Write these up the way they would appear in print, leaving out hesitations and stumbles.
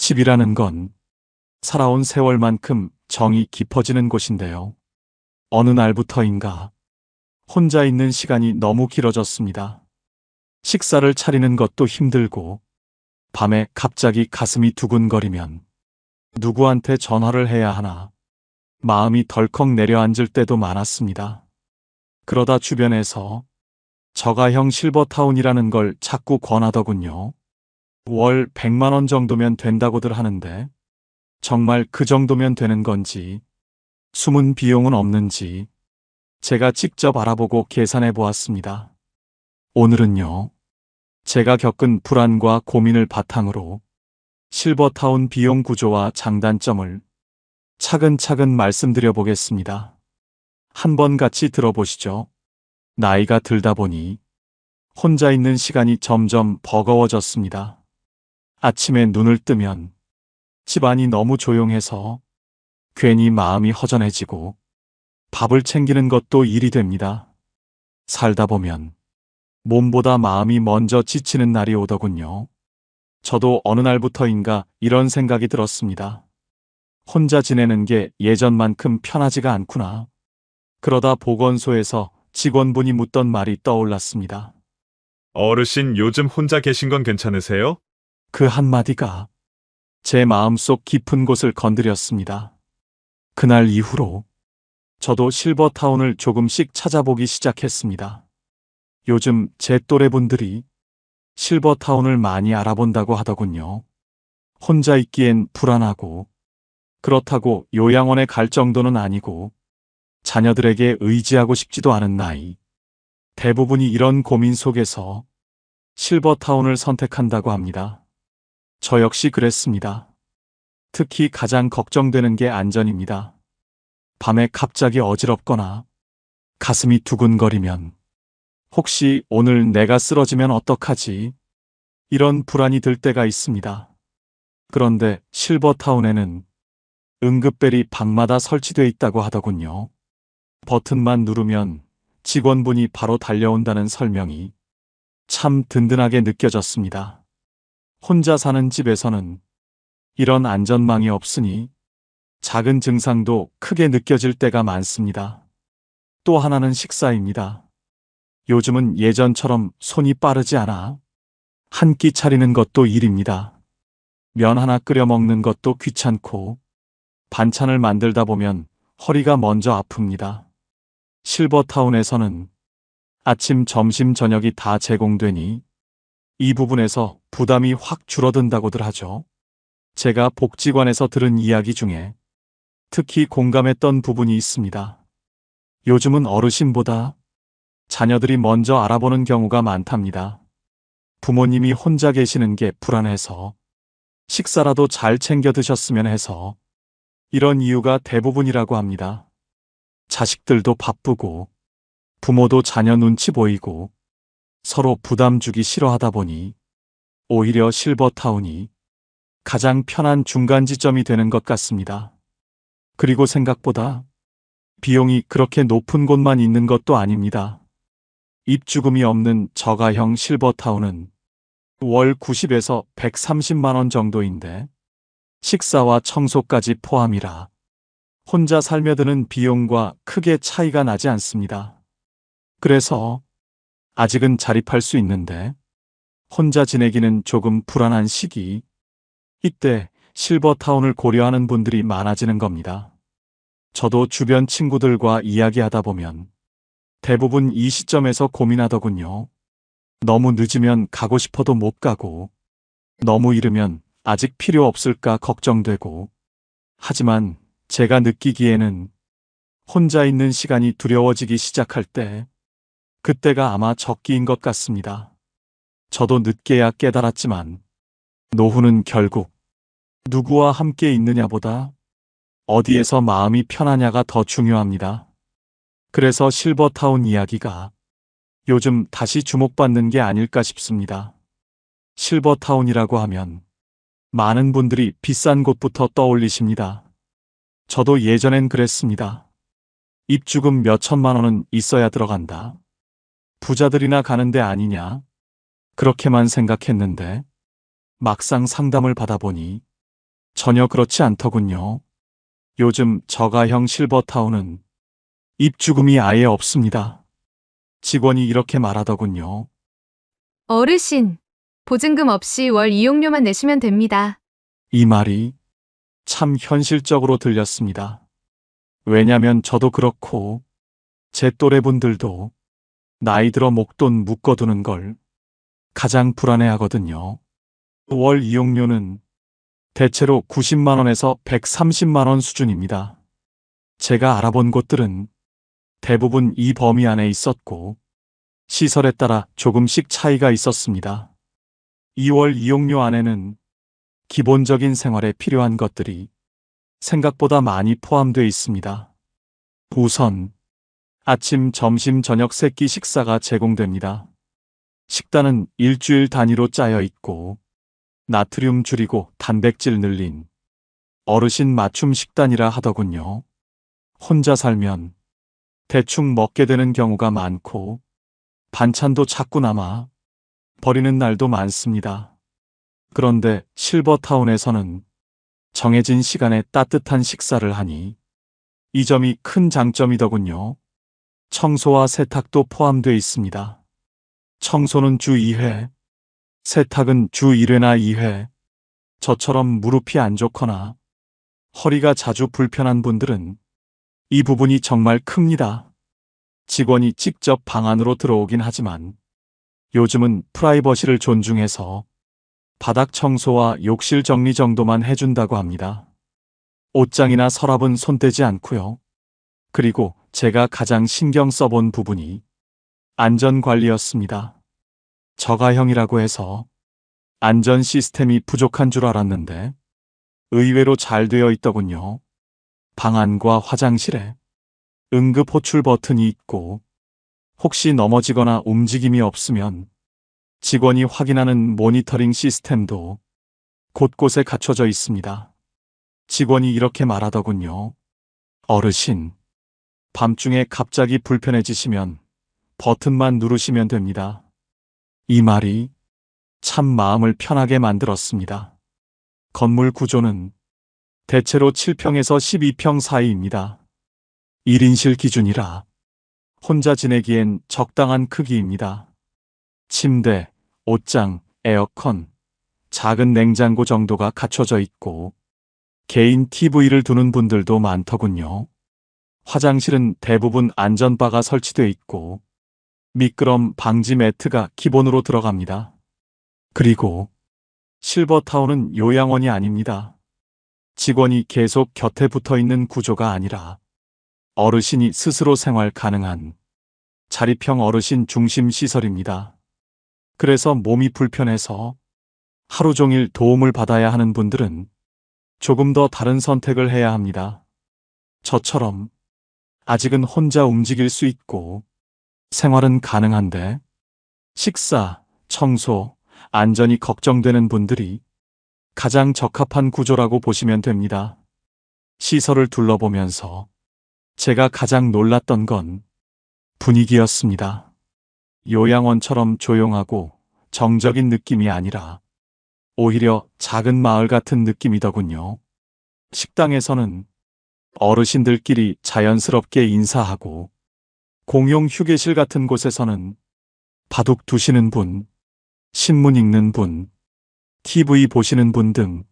집이라는 건 살아온 세월만큼 정이 깊어지는 곳인데요. 어느 날부터인가 혼자 있는 시간이 너무 길어졌습니다. 식사를 차리는 것도 힘들고 밤에 갑자기 가슴이 두근거리면 누구한테 전화를 해야 하나 마음이 덜컥 내려앉을 때도 많았습니다. 그러다 주변에서 저가형 실버타운이라는 걸 자꾸 권하더군요. 월 100만 원 정도면 된다고들 하는데 정말 그 정도면 되는 건지 숨은 비용은 없는지 제가 직접 알아보고 계산해 보았습니다. 오늘은요, 제가 겪은 불안과 고민을 바탕으로 실버타운 비용 구조와 장단점을 차근차근 말씀드려 보겠습니다. 한번 같이 들어보시죠. 나이가 들다 보니 혼자 있는 시간이 점점 버거워졌습니다. 아침에 눈을 뜨면 집안이 너무 조용해서 괜히 마음이 허전해지고 밥을 챙기는 것도 일이 됩니다. 살다 보면 몸보다 마음이 먼저 지치는 날이 오더군요. 저도 어느 날부터인가 이런 생각이 들었습니다. 혼자 지내는 게 예전만큼 편하지가 않구나. 그러다 보건소에서 직원분이 묻던 말이 떠올랐습니다. 어르신 요즘 혼자 계신 건 괜찮으세요? 그 한마디가 제 마음속 깊은 곳을 건드렸습니다. 그날 이후로 저도 실버타운을 조금씩 찾아보기 시작했습니다. 요즘 제 또래 분들이 실버타운을 많이 알아본다고 하더군요. 혼자 있기엔 불안하고 그렇다고 요양원에 갈 정도는 아니고 자녀들에게 의지하고 싶지도 않은 나이. 대부분이 이런 고민 속에서 실버타운을 선택한다고 합니다. 저 역시 그랬습니다. 특히 가장 걱정되는 게 안전입니다. 밤에 갑자기 어지럽거나 가슴이 두근거리면 혹시 오늘 내가 쓰러지면 어떡하지? 이런 불안이 들 때가 있습니다. 그런데 실버타운에는 응급벨이 방마다 설치되어 있다고 하더군요. 버튼만 누르면 직원분이 바로 달려온다는 설명이 참 든든하게 느껴졌습니다. 혼자 사는 집에서는 이런 안전망이 없으니 작은 증상도 크게 느껴질 때가 많습니다. 또 하나는 식사입니다. 요즘은 예전처럼 손이 빠르지 않아 한 끼 차리는 것도 일입니다. 면 하나 끓여 먹는 것도 귀찮고 반찬을 만들다 보면 허리가 먼저 아픕니다. 실버타운에서는 아침, 점심, 저녁이 다 제공되니 이 부분에서 부담이 확 줄어든다고들 하죠. 제가 복지관에서 들은 이야기 중에 특히 공감했던 부분이 있습니다. 요즘은 어르신보다 자녀들이 먼저 알아보는 경우가 많답니다. 부모님이 혼자 계시는 게 불안해서 식사라도 잘 챙겨 드셨으면 해서 이런 이유가 대부분이라고 합니다. 자식들도 바쁘고 부모도 자녀 눈치 보이고 서로 부담 주기 싫어하다 보니 오히려 실버타운이 가장 편한 중간 지점이 되는 것 같습니다. 그리고 생각보다 비용이 그렇게 높은 곳만 있는 것도 아닙니다. 입주금이 없는 저가형 실버타운은 월 90에서 130만 원 정도인데 식사와 청소까지 포함이라 혼자 살며 드는 비용과 크게 차이가 나지 않습니다. 그래서 아직은 자립할 수 있는데 혼자 지내기는 조금 불안한 시기, 이때 실버타운을 고려하는 분들이 많아지는 겁니다. 저도 주변 친구들과 이야기하다 보면 대부분 이 시점에서 고민하더군요. 너무 늦으면 가고 싶어도 못 가고, 너무 이르면 아직 필요 없을까 걱정되고, 하지만 제가 느끼기에는 혼자 있는 시간이 두려워지기 시작할 때, 그때가 아마 적기인 것 같습니다. 저도 늦게야 깨달았지만, 노후는 결국 누구와 함께 있느냐보다 어디에서 마음이 편하냐가 더 중요합니다. 그래서 실버타운 이야기가 요즘 다시 주목받는 게 아닐까 싶습니다. 실버타운이라고 하면 많은 분들이 비싼 곳부터 떠올리십니다. 저도 예전엔 그랬습니다. 입주금 몇 천만 원은 있어야 들어간다. 부자들이나 가는 데 아니냐? 그렇게만 생각했는데 막상 상담을 받아보니 전혀 그렇지 않더군요. 요즘 저가형 실버타운은 입주금이 아예 없습니다. 직원이 이렇게 말하더군요. 어르신, 보증금 없이 월 이용료만 내시면 됩니다. 이 말이 참 현실적으로 들렸습니다. 왜냐면 저도 그렇고 제 또래 분들도 나이 들어 목돈 묶어두는 걸 가장 불안해하거든요. 월 이용료는 대체로 90만 원에서 130만 원 수준입니다. 제가 알아본 곳들은 대부분 이 범위 안에 있었고 시설에 따라 조금씩 차이가 있었습니다. 2월 이용료 안에는 기본적인 생활에 필요한 것들이 생각보다 많이 포함되어 있습니다. 우선 아침, 점심, 저녁 세끼 식사가 제공됩니다. 식단은 일주일 단위로 짜여 있고 나트륨 줄이고 단백질 늘린 어르신 맞춤 식단이라 하더군요. 혼자 살면 대충 먹게 되는 경우가 많고 반찬도 자꾸 남아 버리는 날도 많습니다. 그런데 실버타운에서는 정해진 시간에 따뜻한 식사를 하니 이 점이 큰 장점이더군요. 청소와 세탁도 포함되어 있습니다. 청소는 주 2회, 세탁은 주 1회나 2회. 저처럼 무릎이 안 좋거나 허리가 자주 불편한 분들은 이 부분이 정말 큽니다. 직원이 직접 방 안으로 들어오긴 하지만 요즘은 프라이버시를 존중해서 바닥 청소와 욕실 정리 정도만 해준다고 합니다. 옷장이나 서랍은 손대지 않고요. 그리고 제가 가장 신경 써본 부분이 안전관리였습니다. 저가형이라고 해서 안전 시스템이 부족한 줄 알았는데 의외로 잘 되어 있더군요. 방 안과 화장실에 응급 호출 버튼이 있고 혹시 넘어지거나 움직임이 없으면 직원이 확인하는 모니터링 시스템도 곳곳에 갖춰져 있습니다. 직원이 이렇게 말하더군요. 어르신, 밤중에 갑자기 불편해지시면 버튼만 누르시면 됩니다. 이 말이 참 마음을 편하게 만들었습니다. 건물 구조는 대체로 7평에서 12평 사이입니다. 1인실 기준이라 혼자 지내기엔 적당한 크기입니다. 침대, 옷장, 에어컨, 작은 냉장고 정도가 갖춰져 있고 개인 TV를 두는 분들도 많더군요. 화장실은 대부분 안전바가 설치되어 있고 미끄럼 방지 매트가 기본으로 들어갑니다. 그리고 실버타운은 요양원이 아닙니다. 직원이 계속 곁에 붙어 있는 구조가 아니라 어르신이 스스로 생활 가능한 자립형 어르신 중심 시설입니다. 그래서 몸이 불편해서 하루 종일 도움을 받아야 하는 분들은 조금 더 다른 선택을 해야 합니다. 저처럼 아직은 혼자 움직일 수 있고 생활은 가능한데 식사, 청소, 안전이 걱정되는 분들이 가장 적합한 구조라고 보시면 됩니다. 시설을 둘러보면서 제가 가장 놀랐던 건 분위기였습니다. 요양원처럼 조용하고 정적인 느낌이 아니라 오히려 작은 마을 같은 느낌이더군요. 식당에서는 어르신들끼리 자연스럽게 인사하고 공용 휴게실 같은 곳에서는 바둑 두시는 분, 신문 읽는 분, TV 보시는 분 등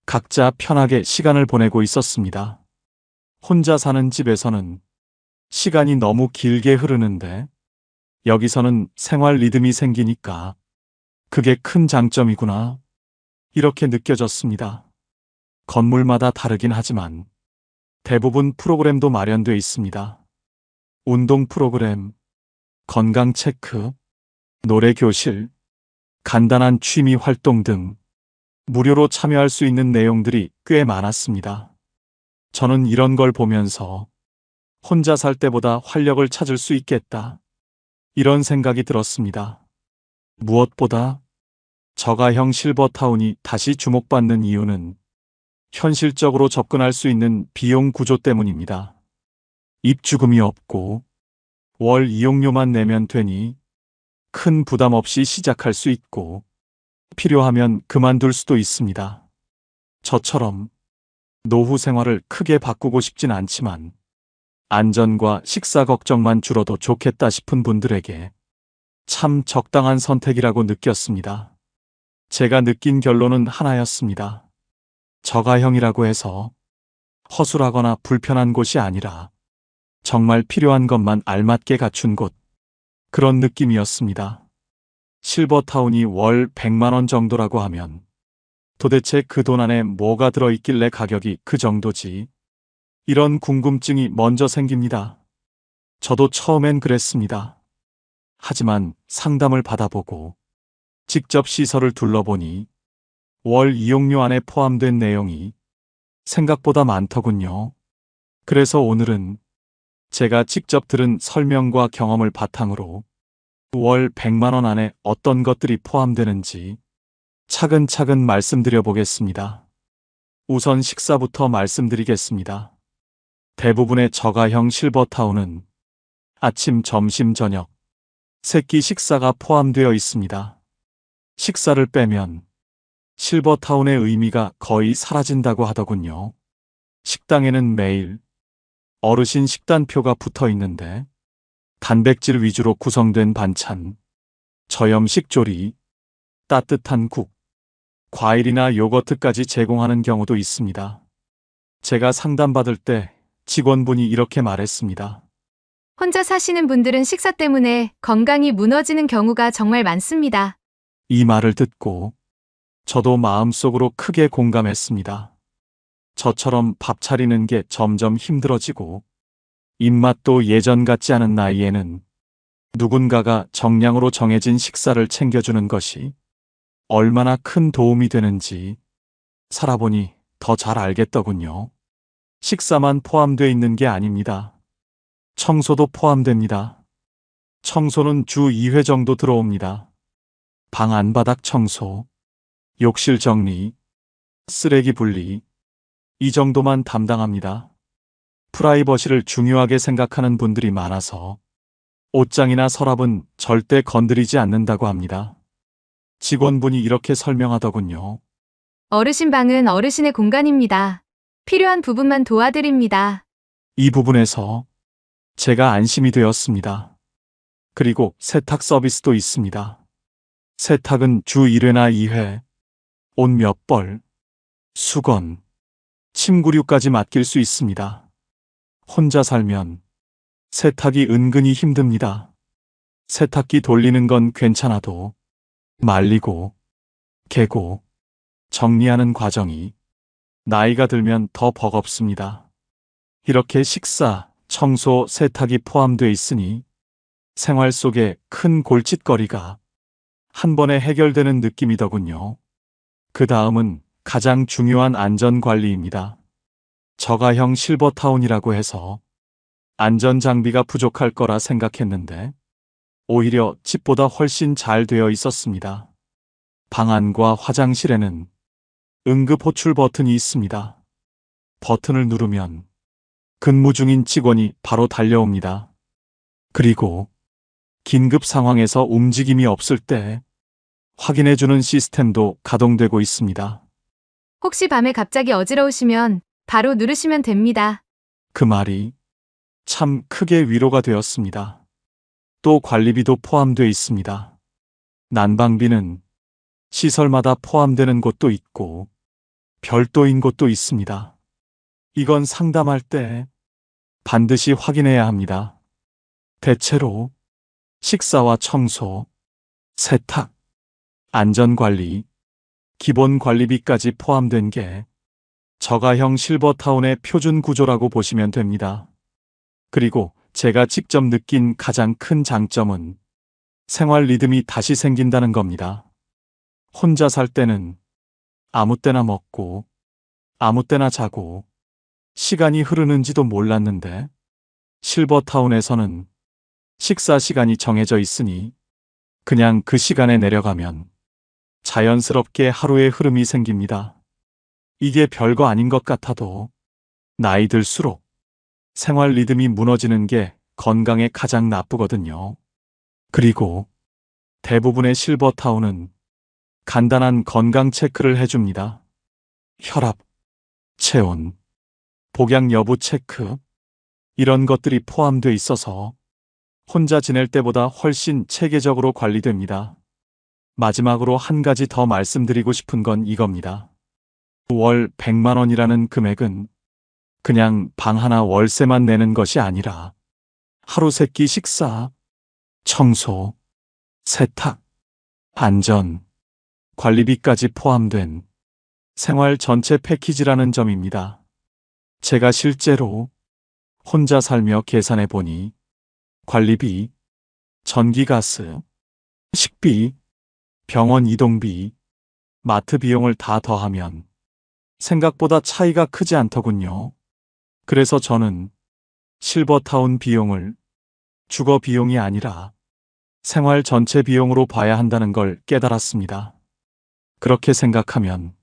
각자 편하게 시간을 보내고 있었습니다. 혼자 사는 집에서는 시간이 너무 길게 흐르는데 여기서는 생활 리듬이 생기니까 그게 큰 장점이구나. 이렇게 느껴졌습니다. 건물마다 다르긴 하지만 대부분 프로그램도 마련돼 있습니다. 운동 프로그램, 건강 체크, 노래 교실, 간단한 취미 활동 등 무료로 참여할 수 있는 내용들이 꽤 많았습니다. 저는 이런 걸 보면서 혼자 살 때보다 활력을 찾을 수 있겠다. 이런 생각이 들었습니다. 무엇보다 저가형 실버타운이 다시 주목받는 이유는 현실적으로 접근할 수 있는 비용 구조 때문입니다. 입주금이 없고 월 이용료만 내면 되니 큰 부담 없이 시작할 수 있고 필요하면 그만둘 수도 있습니다. 저처럼 노후 생활을 크게 바꾸고 싶진 않지만 안전과 식사 걱정만 줄어도 좋겠다 싶은 분들에게 참 적당한 선택이라고 느꼈습니다. 제가 느낀 결론은 하나였습니다. 저가형이라고 해서 허술하거나 불편한 곳이 아니라 정말 필요한 것만 알맞게 갖춘 곳, 그런 느낌이었습니다. 실버타운이 월 100만 원 정도라고 하면 도대체 그 돈 안에 뭐가 들어있길래 가격이 그 정도지? 이런 궁금증이 먼저 생깁니다. 저도 처음엔 그랬습니다. 하지만 상담을 받아보고 직접 시설을 둘러보니 월 이용료 안에 포함된 내용이 생각보다 많더군요. 그래서 오늘은 제가 직접 들은 설명과 경험을 바탕으로 월 100만 원 안에 어떤 것들이 포함되는지 차근차근 말씀드려 보겠습니다. 우선 식사부터 말씀드리겠습니다. 대부분의 저가형 실버타운은 아침, 점심, 저녁, 세끼 식사가 포함되어 있습니다. 식사를 빼면 실버타운의 의미가 거의 사라진다고 하더군요. 식당에는 매일 어르신 식단표가 붙어 있는데 단백질 위주로 구성된 반찬, 저염식 조리, 따뜻한 국, 과일이나 요거트까지 제공하는 경우도 있습니다. 제가 상담받을 때 직원분이 이렇게 말했습니다. 혼자 사시는 분들은 식사 때문에 건강이 무너지는 경우가 정말 많습니다. 이 말을 듣고 저도 마음속으로 크게 공감했습니다. 저처럼 밥 차리는 게 점점 힘들어지고 입맛도 예전 같지 않은 나이에는 누군가가 정량으로 정해진 식사를 챙겨주는 것이 얼마나 큰 도움이 되는지 살아보니 더 잘 알겠더군요. 식사만 포함되어 있는 게 아닙니다. 청소도 포함됩니다. 청소는 주 2회 정도 들어옵니다. 방 안바닥 청소, 욕실 정리, 쓰레기 분리, 이 정도만 담당합니다. 프라이버시를 중요하게 생각하는 분들이 많아서 옷장이나 서랍은 절대 건드리지 않는다고 합니다. 직원분이 이렇게 설명하더군요. 어르신 방은 어르신의 공간입니다. 필요한 부분만 도와드립니다. 이 부분에서 제가 안심이 되었습니다. 그리고 세탁 서비스도 있습니다. 세탁은 주 1회나 2회, 옷 몇 벌, 수건, 침구류까지 맡길 수 있습니다. 혼자 살면 세탁이 은근히 힘듭니다. 세탁기 돌리는 건 괜찮아도 말리고, 개고, 정리하는 과정이 나이가 들면 더 버겁습니다. 이렇게 식사, 청소, 세탁이 포함되어 있으니 생활 속에 큰 골칫거리가 한 번에 해결되는 느낌이더군요. 그 다음은 가장 중요한 안전관리입니다. 저가형 실버타운이라고 해서 안전장비가 부족할 거라 생각했는데 오히려 집보다 훨씬 잘 되어 있었습니다. 방 안과 화장실에는 응급 호출 버튼이 있습니다. 버튼을 누르면 근무 중인 직원이 바로 달려옵니다. 그리고 긴급 상황에서 움직임이 없을 때 확인해주는 시스템도 가동되고 있습니다. 혹시 밤에 갑자기 어지러우시면 바로 누르시면 됩니다. 그 말이 참 크게 위로가 되었습니다. 또 관리비도 포함되어 있습니다. 난방비는 시설마다 포함되는 곳도 있고 별도인 곳도 있습니다. 이건 상담할 때 반드시 확인해야 합니다. 대체로 식사와 청소, 세탁, 안전관리, 기본 관리비까지 포함된 게 저가형 실버타운의 표준 구조라고 보시면 됩니다. 그리고 제가 직접 느낀 가장 큰 장점은 생활 리듬이 다시 생긴다는 겁니다. 혼자 살 때는 아무 때나 먹고 아무 때나 자고 시간이 흐르는지도 몰랐는데 실버타운에서는 식사 시간이 정해져 있으니 그냥 그 시간에 내려가면 자연스럽게 하루의 흐름이 생깁니다. 이게 별거 아닌 것 같아도 나이 들수록 생활 리듬이 무너지는 게 건강에 가장 나쁘거든요. 그리고 대부분의 실버타운은 간단한 건강 체크를 해줍니다. 혈압, 체온, 복약 여부 체크, 이런 것들이 포함돼 있어서 혼자 지낼 때보다 훨씬 체계적으로 관리됩니다. 마지막으로 한 가지 더 말씀드리고 싶은 건 이겁니다. 월 100만 원이라는 금액은 그냥 방 하나 월세만 내는 것이 아니라 하루 세끼 식사, 청소, 세탁, 안전, 관리비까지 포함된 생활 전체 패키지라는 점입니다. 제가 실제로 혼자 살며 계산해 보니 관리비, 전기가스, 식비, 병원 이동비, 마트 비용을 다 더하면 생각보다 차이가 크지 않더군요. 그래서 저는 실버타운 비용을 주거 비용이 아니라 생활 전체 비용으로 봐야 한다는 걸 깨달았습니다. 그렇게 생각하면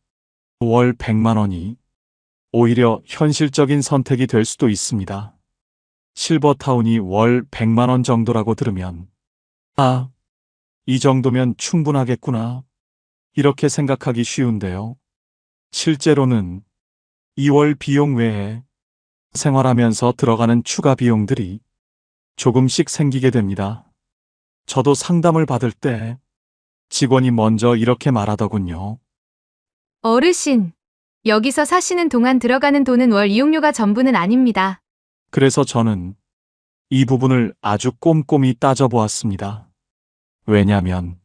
월 100만 원이 오히려 현실적인 선택이 될 수도 있습니다. 실버타운이 월 100만 원 정도라고 들으면 아, 이 정도면 충분하겠구나. 이렇게 생각하기 쉬운데요. 실제로는 2월 비용 외에 생활하면서 들어가는 추가 비용들이 조금씩 생기게 됩니다. 저도 상담을 받을 때 직원이 먼저 이렇게 말하더군요. 어르신, 여기서 사시는 동안 들어가는 돈은 월 이용료가 전부는 아닙니다. 그래서 저는 이 부분을 아주 꼼꼼히 따져보았습니다. 왜냐면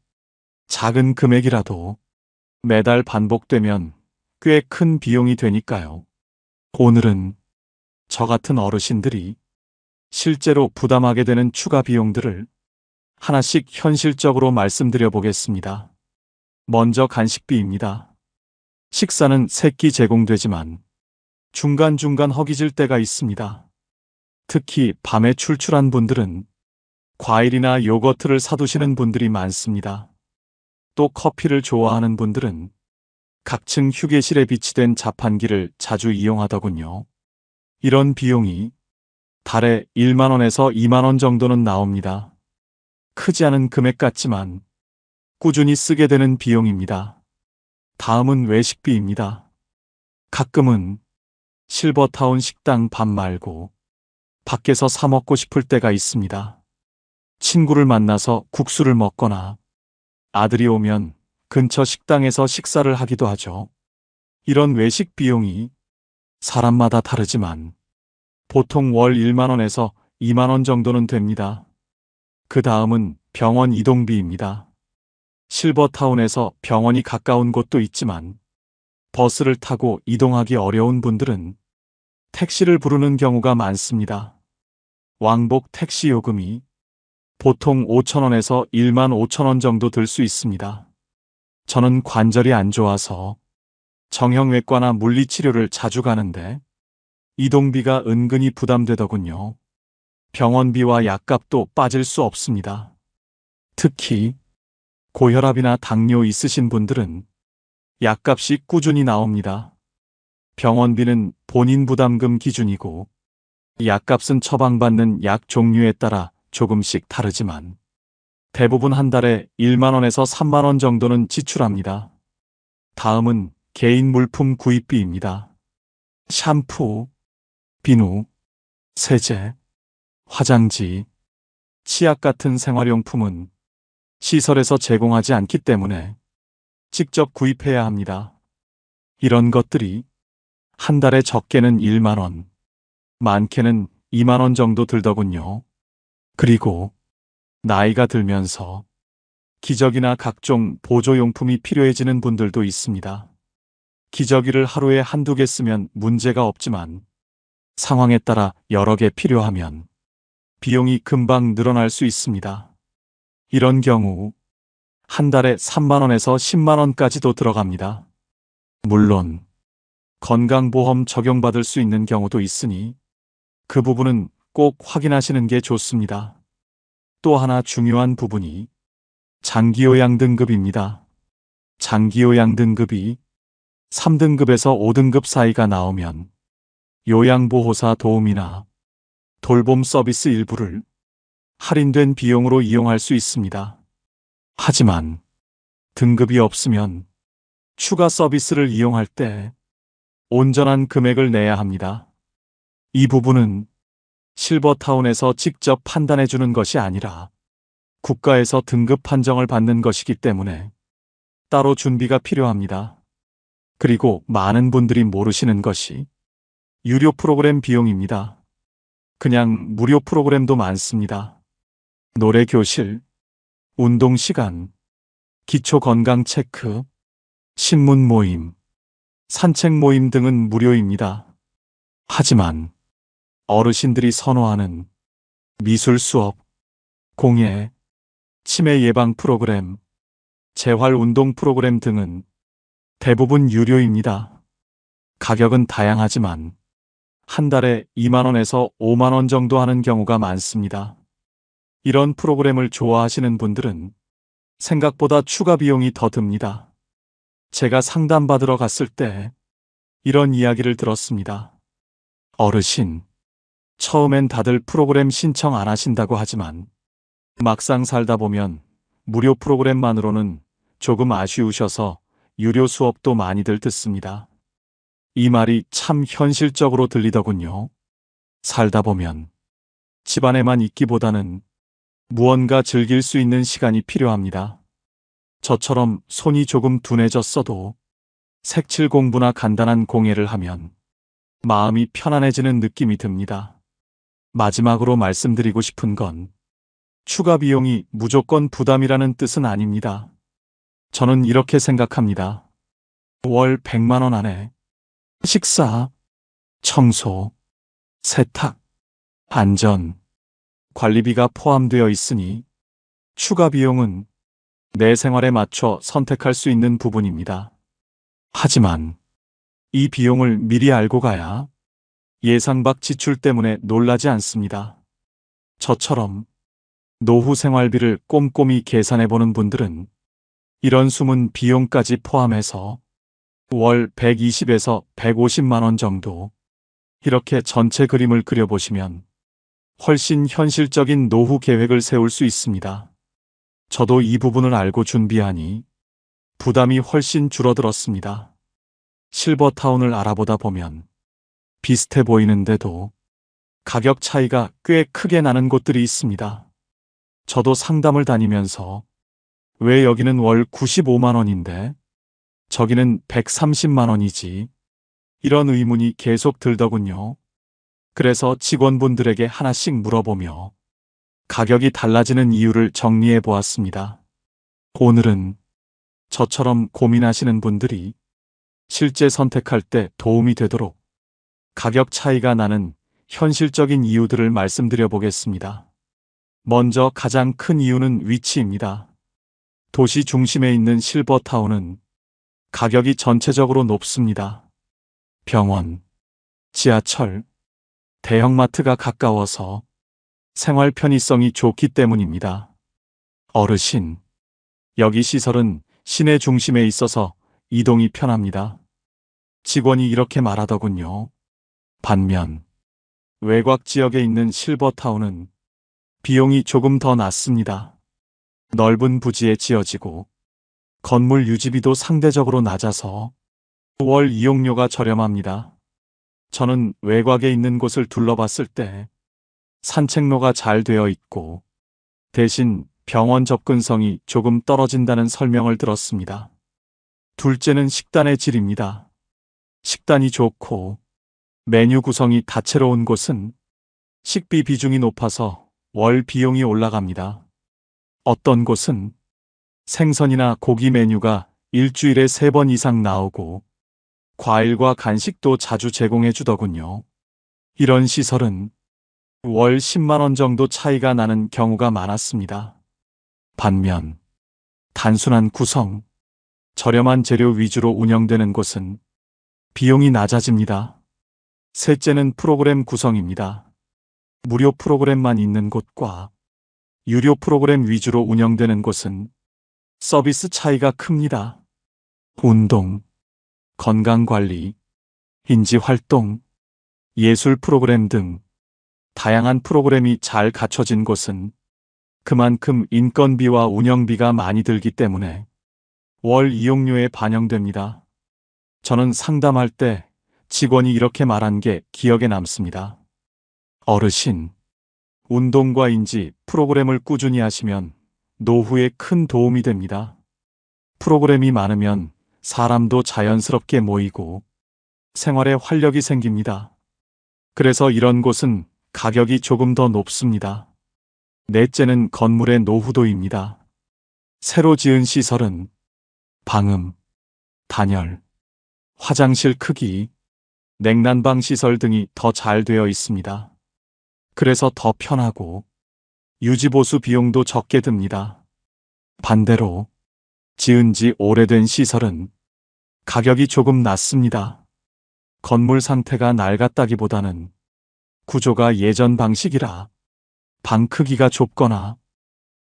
작은 금액이라도 매달 반복되면 꽤 큰 비용이 되니까요. 오늘은 저 같은 어르신들이 실제로 부담하게 되는 추가 비용들을 하나씩 현실적으로 말씀드려 보겠습니다. 먼저 간식비입니다. 식사는 세끼 제공되지만 중간중간 허기질 때가 있습니다. 특히 밤에 출출한 분들은 과일이나 요거트를 사두시는 분들이 많습니다. 또 커피를 좋아하는 분들은 각층 휴게실에 비치된 자판기를 자주 이용하더군요. 이런 비용이 달에 1만 원에서 2만 원 정도는 나옵니다. 크지 않은 금액 같지만 꾸준히 쓰게 되는 비용입니다. 다음은 외식비입니다. 가끔은 실버타운 식당 밥 말고 밖에서 사 먹고 싶을 때가 있습니다. 친구를 만나서 국수를 먹거나 아들이 오면 근처 식당에서 식사를 하기도 하죠. 이런 외식 비용이 사람마다 다르지만 보통 월 1만 원에서 2만 원 정도는 됩니다. 그 다음은 병원 이동비입니다. 실버타운에서 병원이 가까운 곳도 있지만 버스를 타고 이동하기 어려운 분들은 택시를 부르는 경우가 많습니다. 왕복 택시 요금이 보통 5천 원에서 1만 5천 원 정도 들 수 있습니다. 저는 관절이 안 좋아서 정형외과나 물리치료를 자주 가는데 이동비가 은근히 부담되더군요. 병원비와 약값도 빠질 수 없습니다. 특히 고혈압이나 당뇨 있으신 분들은 약값이 꾸준히 나옵니다. 병원비는 본인 부담금 기준이고 약값은 처방받는 약 종류에 따라 조금씩 다르지만 대부분 한 달에 1만 원에서 3만 원 정도는 지출합니다. 다음은 개인 물품 구입비입니다. 샴푸, 비누, 세제, 화장지, 치약 같은 생활용품은 시설에서 제공하지 않기 때문에 직접 구입해야 합니다. 이런 것들이 한 달에 적게는 1만 원, 많게는 2만 원 정도 들더군요. 그리고 나이가 들면서 기저귀나 각종 보조용품이 필요해지는 분들도 있습니다. 기저귀를 하루에 한두 개 쓰면 문제가 없지만 상황에 따라 여러 개 필요하면 비용이 금방 늘어날 수 있습니다. 이런 경우 한 달에 3만 원에서 10만 원까지도 들어갑니다. 물론 건강보험 적용받을 수 있는 경우도 있으니 그 부분은 꼭 확인하시는 게 좋습니다. 또 하나 중요한 부분이 장기요양 등급입니다. 장기요양 등급이 3등급에서 5등급 사이가 나오면 요양보호사 도움이나 돌봄 서비스 일부를 할인된 비용으로 이용할 수 있습니다. 하지만 등급이 없으면 추가 서비스를 이용할 때 온전한 금액을 내야 합니다. 이 부분은 실버타운에서 직접 판단해 주는 것이 아니라 국가에서 등급 판정을 받는 것이기 때문에 따로 준비가 필요합니다. 그리고 많은 분들이 모르시는 것이 유료 프로그램 비용입니다. 그냥 무료 프로그램도 많습니다. 노래 교실, 운동 시간, 기초 건강 체크, 신문 모임, 산책 모임 등은 무료입니다. 하지만 어르신들이 선호하는 미술 수업, 공예, 치매 예방 프로그램, 재활 운동 프로그램 등은 대부분 유료입니다. 가격은 다양하지만 한 달에 2만 원에서 5만 원 정도 하는 경우가 많습니다. 이런 프로그램을 좋아하시는 분들은 생각보다 추가 비용이 더 듭니다. 제가 상담받으러 갔을 때 이런 이야기를 들었습니다. 어르신, 처음엔 다들 프로그램 신청 안 하신다고 하지만 막상 살다 보면 무료 프로그램만으로는 조금 아쉬우셔서 유료 수업도 많이들 듣습니다. 이 말이 참 현실적으로 들리더군요. 살다 보면 집안에만 있기보다는 무언가 즐길 수 있는 시간이 필요합니다. 저처럼 손이 조금 둔해졌어도 색칠 공부나 간단한 공예를 하면 마음이 편안해지는 느낌이 듭니다. 마지막으로 말씀드리고 싶은 건 추가 비용이 무조건 부담이라는 뜻은 아닙니다. 저는 이렇게 생각합니다. 월 100만 원 안에 식사, 청소, 세탁, 안전, 관리비가 포함되어 있으니 추가 비용은 내 생활에 맞춰 선택할 수 있는 부분입니다. 하지만 이 비용을 미리 알고 가야 예상 밖 지출 때문에 놀라지 않습니다. 저처럼 노후 생활비를 꼼꼼히 계산해 보는 분들은 이런 숨은 비용까지 포함해서 월 120에서 150만 원 정도, 이렇게 전체 그림을 그려보시면 훨씬 현실적인 노후 계획을 세울 수 있습니다. 저도 이 부분을 알고 준비하니 부담이 훨씬 줄어들었습니다. 실버타운을 알아보다 보면 비슷해 보이는데도 가격 차이가 꽤 크게 나는 곳들이 있습니다. 저도 상담을 다니면서 왜 여기는 월 95만 원인데 저기는 130만 원이지? 이런 의문이 계속 들더군요. 그래서 직원분들에게 하나씩 물어보며 가격이 달라지는 이유를 정리해 보았습니다. 오늘은 저처럼 고민하시는 분들이 실제 선택할 때 도움이 되도록 가격 차이가 나는 현실적인 이유들을 말씀드려 보겠습니다. 먼저 가장 큰 이유는 위치입니다. 도시 중심에 있는 실버타운은 가격이 전체적으로 높습니다. 병원, 지하철, 대형마트가 가까워서 생활 편의성이 좋기 때문입니다. 어르신, 여기 시설은 시내 중심에 있어서 이동이 편합니다. 직원이 이렇게 말하더군요. 반면 외곽 지역에 있는 실버타운은 비용이 조금 더 낮습니다. 넓은 부지에 지어지고 건물 유지비도 상대적으로 낮아서 월 이용료가 저렴합니다. 저는 외곽에 있는 곳을 둘러봤을 때 산책로가 잘 되어 있고 대신 병원 접근성이 조금 떨어진다는 설명을 들었습니다. 둘째는 식단의 질입니다. 식단이 좋고 메뉴 구성이 다채로운 곳은 식비 비중이 높아서 월 비용이 올라갑니다. 어떤 곳은 생선이나 고기 메뉴가 일주일에 3번 이상 나오고 과일과 간식도 자주 제공해 주더군요. 이런 시설은 월 10만 원 정도 차이가 나는 경우가 많았습니다. 반면 단순한 구성, 저렴한 재료 위주로 운영되는 곳은 비용이 낮아집니다. 셋째는 프로그램 구성입니다. 무료 프로그램만 있는 곳과 유료 프로그램 위주로 운영되는 곳은 서비스 차이가 큽니다. 운동, 건강관리, 인지활동, 예술 프로그램 등 다양한 프로그램이 잘 갖춰진 곳은 그만큼 인건비와 운영비가 많이 들기 때문에 월 이용료에 반영됩니다. 저는 상담할 때 직원이 이렇게 말한 게 기억에 남습니다. 어르신, 운동과 인지 프로그램을 꾸준히 하시면 노후에 큰 도움이 됩니다. 프로그램이 많으면 사람도 자연스럽게 모이고 생활에 활력이 생깁니다. 그래서 이런 곳은 가격이 조금 더 높습니다. 넷째는 건물의 노후도입니다. 새로 지은 시설은 방음, 단열, 화장실 크기, 냉난방 시설 등이 더 잘 되어 있습니다. 그래서 더 편하고 유지보수 비용도 적게 듭니다. 반대로 지은 지 오래된 시설은 가격이 조금 낮습니다. 건물 상태가 낡았다기보다는 구조가 예전 방식이라 방 크기가 좁거나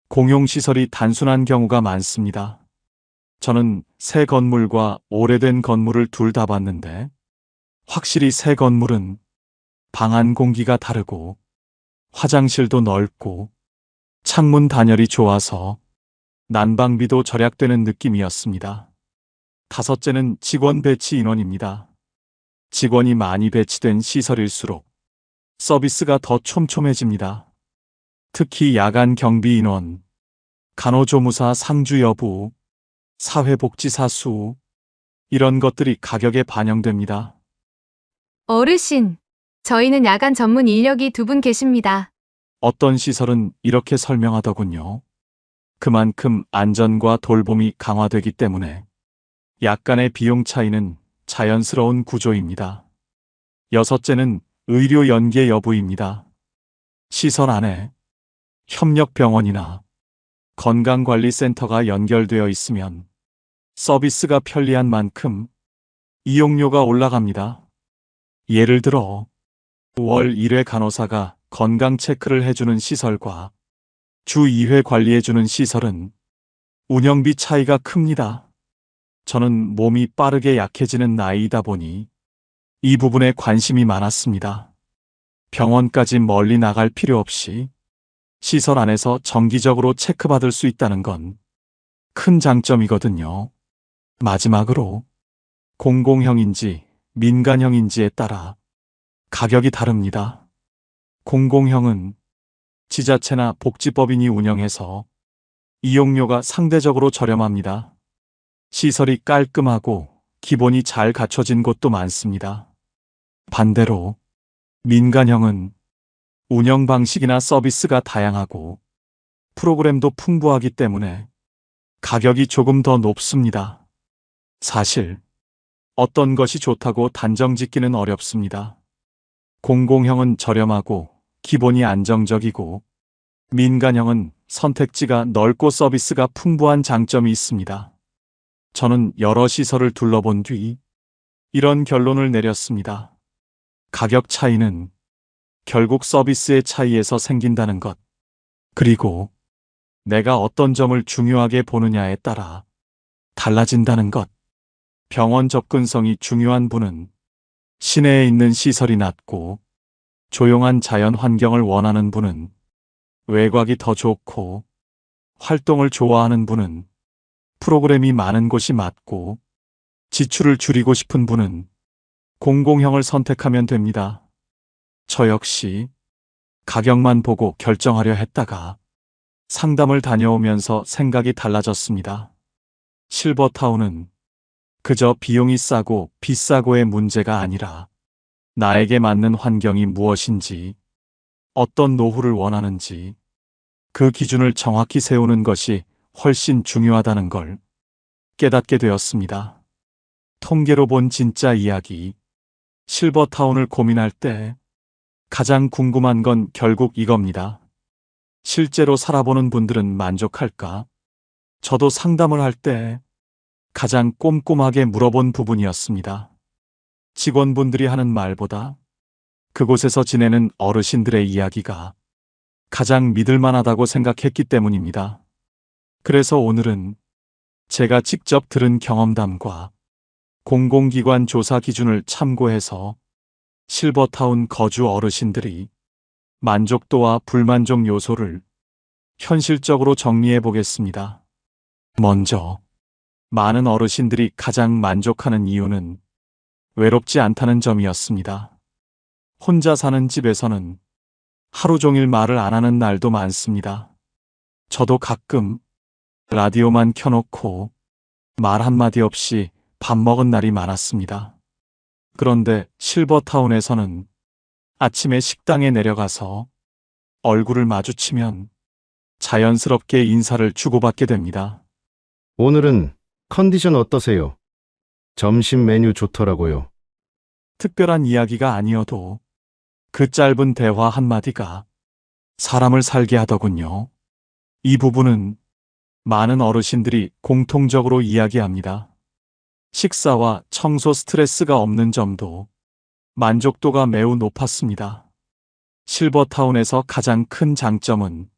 공용시설이 단순한 경우가 많습니다. 저는 새 건물과 오래된 건물을 둘 다 봤는데 확실히 새 건물은 방 안 공기가 다르고 화장실도 넓고 창문 단열이 좋아서 난방비도 절약되는 느낌이었습니다. 다섯째는 직원 배치 인원입니다. 직원이 많이 배치된 시설일수록 서비스가 더 촘촘해집니다. 특히 야간 경비 인원, 간호조무사 상주 여부, 사회복지사 수, 이런 것들이 가격에 반영됩니다. 어르신, 저희는 야간 전문 인력이 2분 계십니다. 어떤 시설은 이렇게 설명하더군요. 그만큼 안전과 돌봄이 강화되기 때문에 약간의 비용 차이는 자연스러운 구조입니다. 여섯째는 의료 연계 여부입니다. 시설 안에 협력병원이나 건강관리센터가 연결되어 있으면 서비스가 편리한 만큼 이용료가 올라갑니다. 예를 들어 월 1회 간호사가 건강 체크를 해주는 시설과 주 2회 관리해주는 시설은 운영비 차이가 큽니다. 저는 몸이 빠르게 약해지는 나이이다 보니 이 부분에 관심이 많았습니다. 병원까지 멀리 나갈 필요 없이 시설 안에서 정기적으로 체크받을 수 있다는 건 큰 장점이거든요. 마지막으로 공공형인지 민간형인지에 따라 가격이 다릅니다. 공공형은 지자체나 복지법인이 운영해서 이용료가 상대적으로 저렴합니다. 시설이 깔끔하고 기본이 잘 갖춰진 곳도 많습니다. 반대로 민간형은 운영 방식이나 서비스가 다양하고 프로그램도 풍부하기 때문에 가격이 조금 더 높습니다. 사실 어떤 것이 좋다고 단정 짓기는 어렵습니다. 공공형은 저렴하고 기본이 안정적이고 민간형은 선택지가 넓고 서비스가 풍부한 장점이 있습니다. 저는 여러 시설을 둘러본 뒤 이런 결론을 내렸습니다. 가격 차이는 결국 서비스의 차이에서 생긴다는 것, 그리고 내가 어떤 점을 중요하게 보느냐에 따라 달라진다는 것. 병원 접근성이 중요한 분은 시내에 있는 시설이 낮고 조용한 자연 환경을 원하는 분은 외곽이 더 좋고 활동을 좋아하는 분은 프로그램이 많은 곳이 맞고 지출을 줄이고 싶은 분은 공공형을 선택하면 됩니다. 저 역시 가격만 보고 결정하려 했다가 상담을 다녀오면서 생각이 달라졌습니다. 실버타운은 그저 비용이 싸고 비싸고의 문제가 아니라 나에게 맞는 환경이 무엇인지, 어떤 노후를 원하는지, 그 기준을 정확히 세우는 것이 훨씬 중요하다는 걸 깨닫게 되었습니다. 통계로 본 진짜 이야기. 실버타운을 고민할 때 가장 궁금한 건 결국 이겁니다. 실제로 살아보는 분들은 만족할까? 저도 상담을 할 때 가장 꼼꼼하게 물어본 부분이었습니다. 직원분들이 하는 말보다 그곳에서 지내는 어르신들의 이야기가 가장 믿을만하다고 생각했기 때문입니다. 그래서 오늘은 제가 직접 들은 경험담과 공공기관 조사 기준을 참고해서 실버타운 거주 어르신들이 만족도와 불만족 요소를 현실적으로 정리해 보겠습니다. 먼저, 많은 어르신들이 가장 만족하는 이유는 외롭지 않다는 점이었습니다. 혼자 사는 집에서는 하루 종일 말을 안 하는 날도 많습니다. 저도 가끔 라디오만 켜놓고 말 한마디 없이 밥 먹은 날이 많았습니다. 그런데 실버타운에서는 아침에 식당에 내려가서 얼굴을 마주치면 자연스럽게 인사를 주고받게 됩니다. 오늘은 컨디션 어떠세요? 점심 메뉴 좋더라고요. 특별한 이야기가 아니어도 그 짧은 대화 한마디가 사람을 살게 하더군요. 이 부분은 많은 어르신들이 공통적으로 이야기합니다. 식사와 청소 스트레스가 없는 점도 만족도가 매우 높았습니다. 실버타운에서 가장 큰 장점은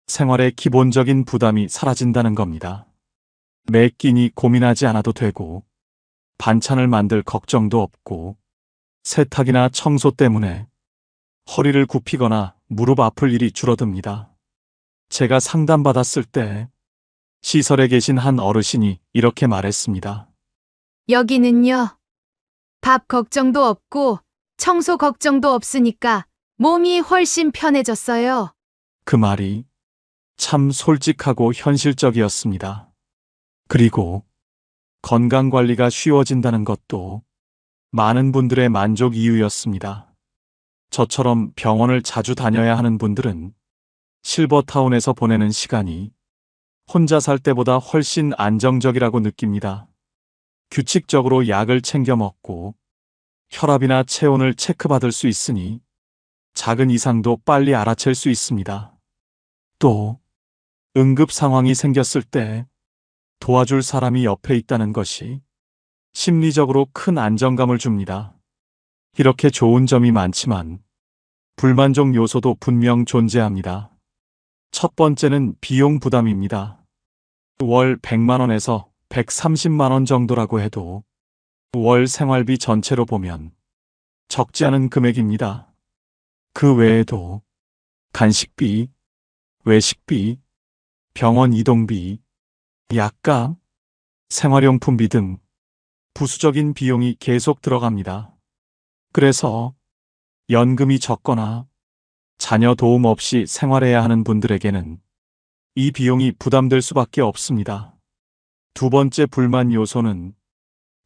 생활의 기본적인 부담이 사라진다는 겁니다. 매 끼니 고민하지 않아도 되고, 반찬을 만들 걱정도 없고, 세탁이나 청소 때문에 허리를 굽히거나 무릎 아플 일이 줄어듭니다. 제가 상담받았을 때 시설에 계신 한 어르신이 이렇게 말했습니다. 여기는요. 밥 걱정도 없고 청소 걱정도 없으니까 몸이 훨씬 편해졌어요. 그 말이 참 솔직하고 현실적이었습니다. 그리고 건강관리가 쉬워진다는 것도 많은 분들의 만족 이유였습니다. 저처럼 병원을 자주 다녀야 하는 분들은 실버타운에서 보내는 시간이 혼자 살 때보다 훨씬 안정적이라고 느낍니다. 규칙적으로 약을 챙겨 먹고 혈압이나 체온을 체크받을 수 있으니 작은 이상도 빨리 알아챌 수 있습니다. 또 응급 상황이 생겼을 때 도와줄 사람이 옆에 있다는 것이 심리적으로 큰 안정감을 줍니다. 이렇게 좋은 점이 많지만 불만족 요소도 분명 존재합니다. 첫 번째는 비용 부담입니다. 월 100만 원에서 130만 원 정도라고 해도 월 생활비 전체로 보면 적지 않은 금액입니다. 그 외에도 간식비, 외식비, 병원 이동비, 약값, 생활용품비 등 부수적인 비용이 계속 들어갑니다. 그래서 연금이 적거나 자녀 도움 없이 생활해야 하는 분들에게는 이 비용이 부담될 수밖에 없습니다. 두 번째 불만 요소는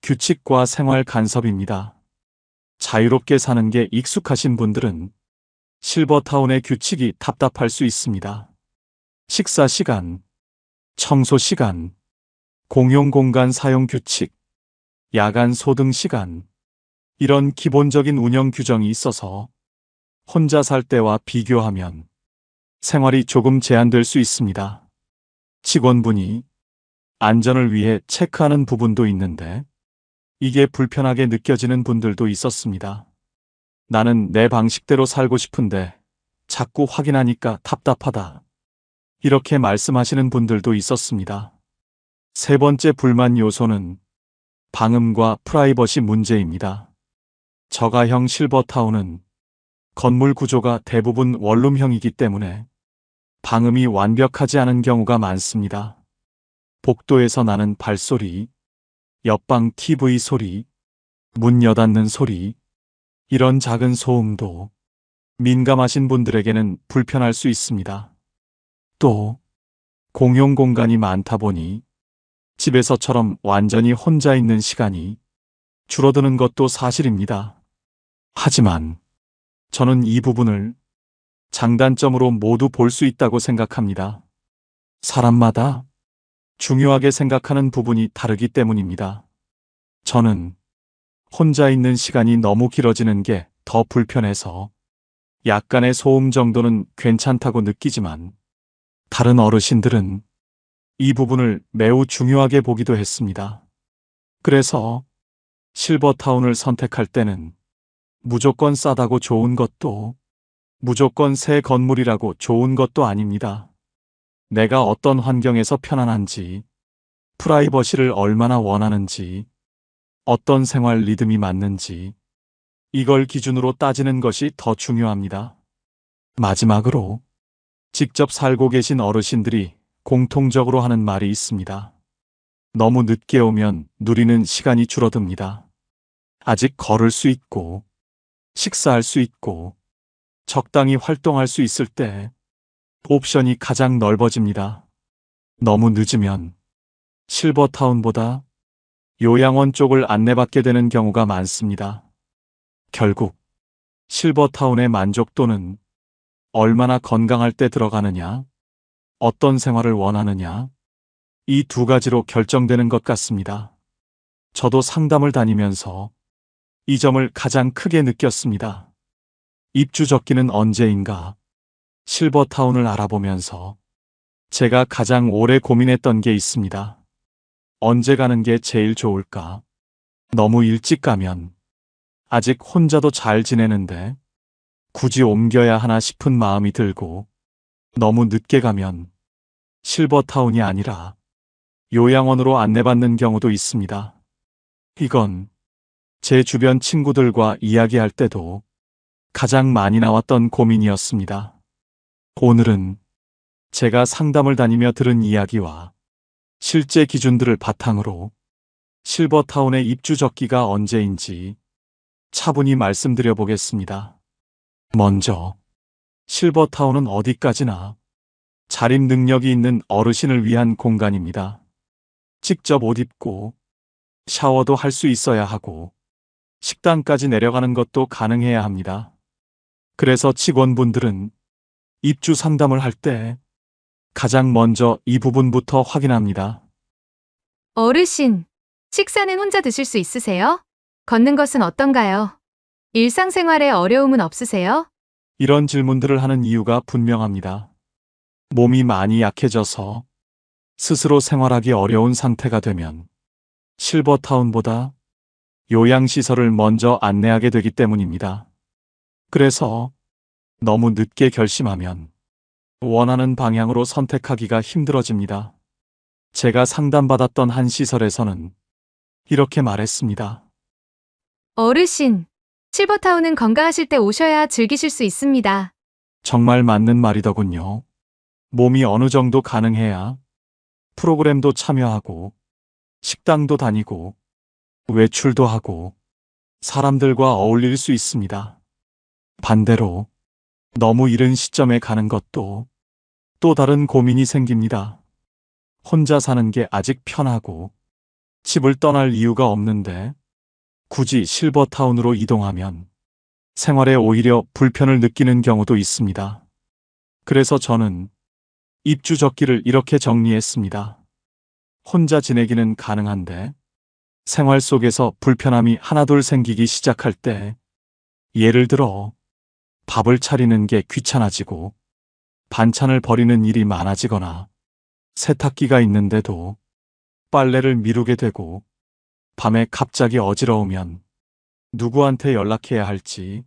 규칙과 생활 간섭입니다. 자유롭게 사는 게 익숙하신 분들은 실버타운의 규칙이 답답할 수 있습니다. 식사 시간, 청소 시간, 공용 공간 사용 규칙, 야간 소등 시간, 이런 기본적인 운영 규정이 있어서 혼자 살 때와 비교하면 생활이 조금 제한될 수 있습니다. 직원분이 안전을 위해 체크하는 부분도 있는데 이게 불편하게 느껴지는 분들도 있었습니다. 나는 내 방식대로 살고 싶은데 자꾸 확인하니까 답답하다. 이렇게 말씀하시는 분들도 있었습니다. 세 번째 불만 요소는 방음과 프라이버시 문제입니다. 저가형 실버타운은 건물 구조가 대부분 원룸형이기 때문에 방음이 완벽하지 않은 경우가 많습니다. 복도에서 나는 발소리, 옆방 TV 소리, 문 여닫는 소리, 이런 작은 소음도 민감하신 분들에게는 불편할 수 있습니다. 또 공용 공간이 많다 보니 집에서처럼 완전히 혼자 있는 시간이 줄어드는 것도 사실입니다. 하지만 저는 이 부분을 장단점으로 모두 볼 수 있다고 생각합니다. 사람마다 중요하게 생각하는 부분이 다르기 때문입니다. 저는 혼자 있는 시간이 너무 길어지는 게 더 불편해서 약간의 소음 정도는 괜찮다고 느끼지만 다른 어르신들은 이 부분을 매우 중요하게 보기도 했습니다. 그래서 실버타운을 선택할 때는 무조건 싸다고 좋은 것도 무조건 새 건물이라고 좋은 것도 아닙니다. 내가 어떤 환경에서 편안한지, 프라이버시를 얼마나 원하는지, 어떤 생활 리듬이 맞는지, 이걸 기준으로 따지는 것이 더 중요합니다. 마지막으로 직접 살고 계신 어르신들이 공통적으로 하는 말이 있습니다. 너무 늦게 오면 누리는 시간이 줄어듭니다. 아직 걸을 수 있고, 식사할 수 있고, 적당히 활동할 수 있을 때 옵션이 가장 넓어집니다. 너무 늦으면 실버타운보다 요양원 쪽을 안내받게 되는 경우가 많습니다. 결국 실버타운의 만족도는 얼마나 건강할 때 들어가느냐, 어떤 생활을 원하느냐, 이 두 가지로 결정되는 것 같습니다. 저도 상담을 다니면서 이 점을 가장 크게 느꼈습니다. 입주 적기는 언제인가? 실버타운을 알아보면서 제가 가장 오래 고민했던 게 있습니다. 언제 가는 게 제일 좋을까? 너무 일찍 가면 아직 혼자도 잘 지내는데 굳이 옮겨야 하나 싶은 마음이 들고, 너무 늦게 가면 실버타운이 아니라 요양원으로 안내받는 경우도 있습니다. 이건 제 주변 친구들과 이야기할 때도 가장 많이 나왔던 고민이었습니다. 오늘은 제가 상담을 다니며 들은 이야기와 실제 기준들을 바탕으로 실버타운의 입주 적기가 언제인지 차분히 말씀드려 보겠습니다. 먼저, 실버타운은 어디까지나 자립 능력이 있는 어르신을 위한 공간입니다. 직접 옷 입고 샤워도 할 수 있어야 하고 식당까지 내려가는 것도 가능해야 합니다. 그래서 직원분들은 입주 상담을 할 때 가장 먼저 이 부분부터 확인합니다. 어르신, 식사는 혼자 드실 수 있으세요? 걷는 것은 어떤가요? 일상생활에 어려움은 없으세요? 이런 질문들을 하는 이유가 분명합니다. 몸이 많이 약해져서 스스로 생활하기 어려운 상태가 되면 실버타운보다 요양시설을 먼저 안내하게 되기 때문입니다. 그래서 너무 늦게 결심하면 원하는 방향으로 선택하기가 힘들어집니다. 제가 상담받았던 한 시설에서는 이렇게 말했습니다. 어르신, 실버타운은 건강하실 때 오셔야 즐기실 수 있습니다. 정말 맞는 말이더군요. 몸이 어느 정도 가능해야 프로그램도 참여하고 식당도 다니고 외출도 하고 사람들과 어울릴 수 있습니다. 반대로 너무 이른 시점에 가는 것도 또 다른 고민이 생깁니다. 혼자 사는 게 아직 편하고 집을 떠날 이유가 없는데 굳이 실버타운으로 이동하면 생활에 오히려 불편을 느끼는 경우도 있습니다. 그래서 저는 입주 적기를 이렇게 정리했습니다. 혼자 지내기는 가능한데 생활 속에서 불편함이 하나둘 생기기 시작할 때, 예를 들어 밥을 차리는 게 귀찮아지고 반찬을 버리는 일이 많아지거나 세탁기가 있는데도 빨래를 미루게 되고 밤에 갑자기 어지러우면 누구한테 연락해야 할지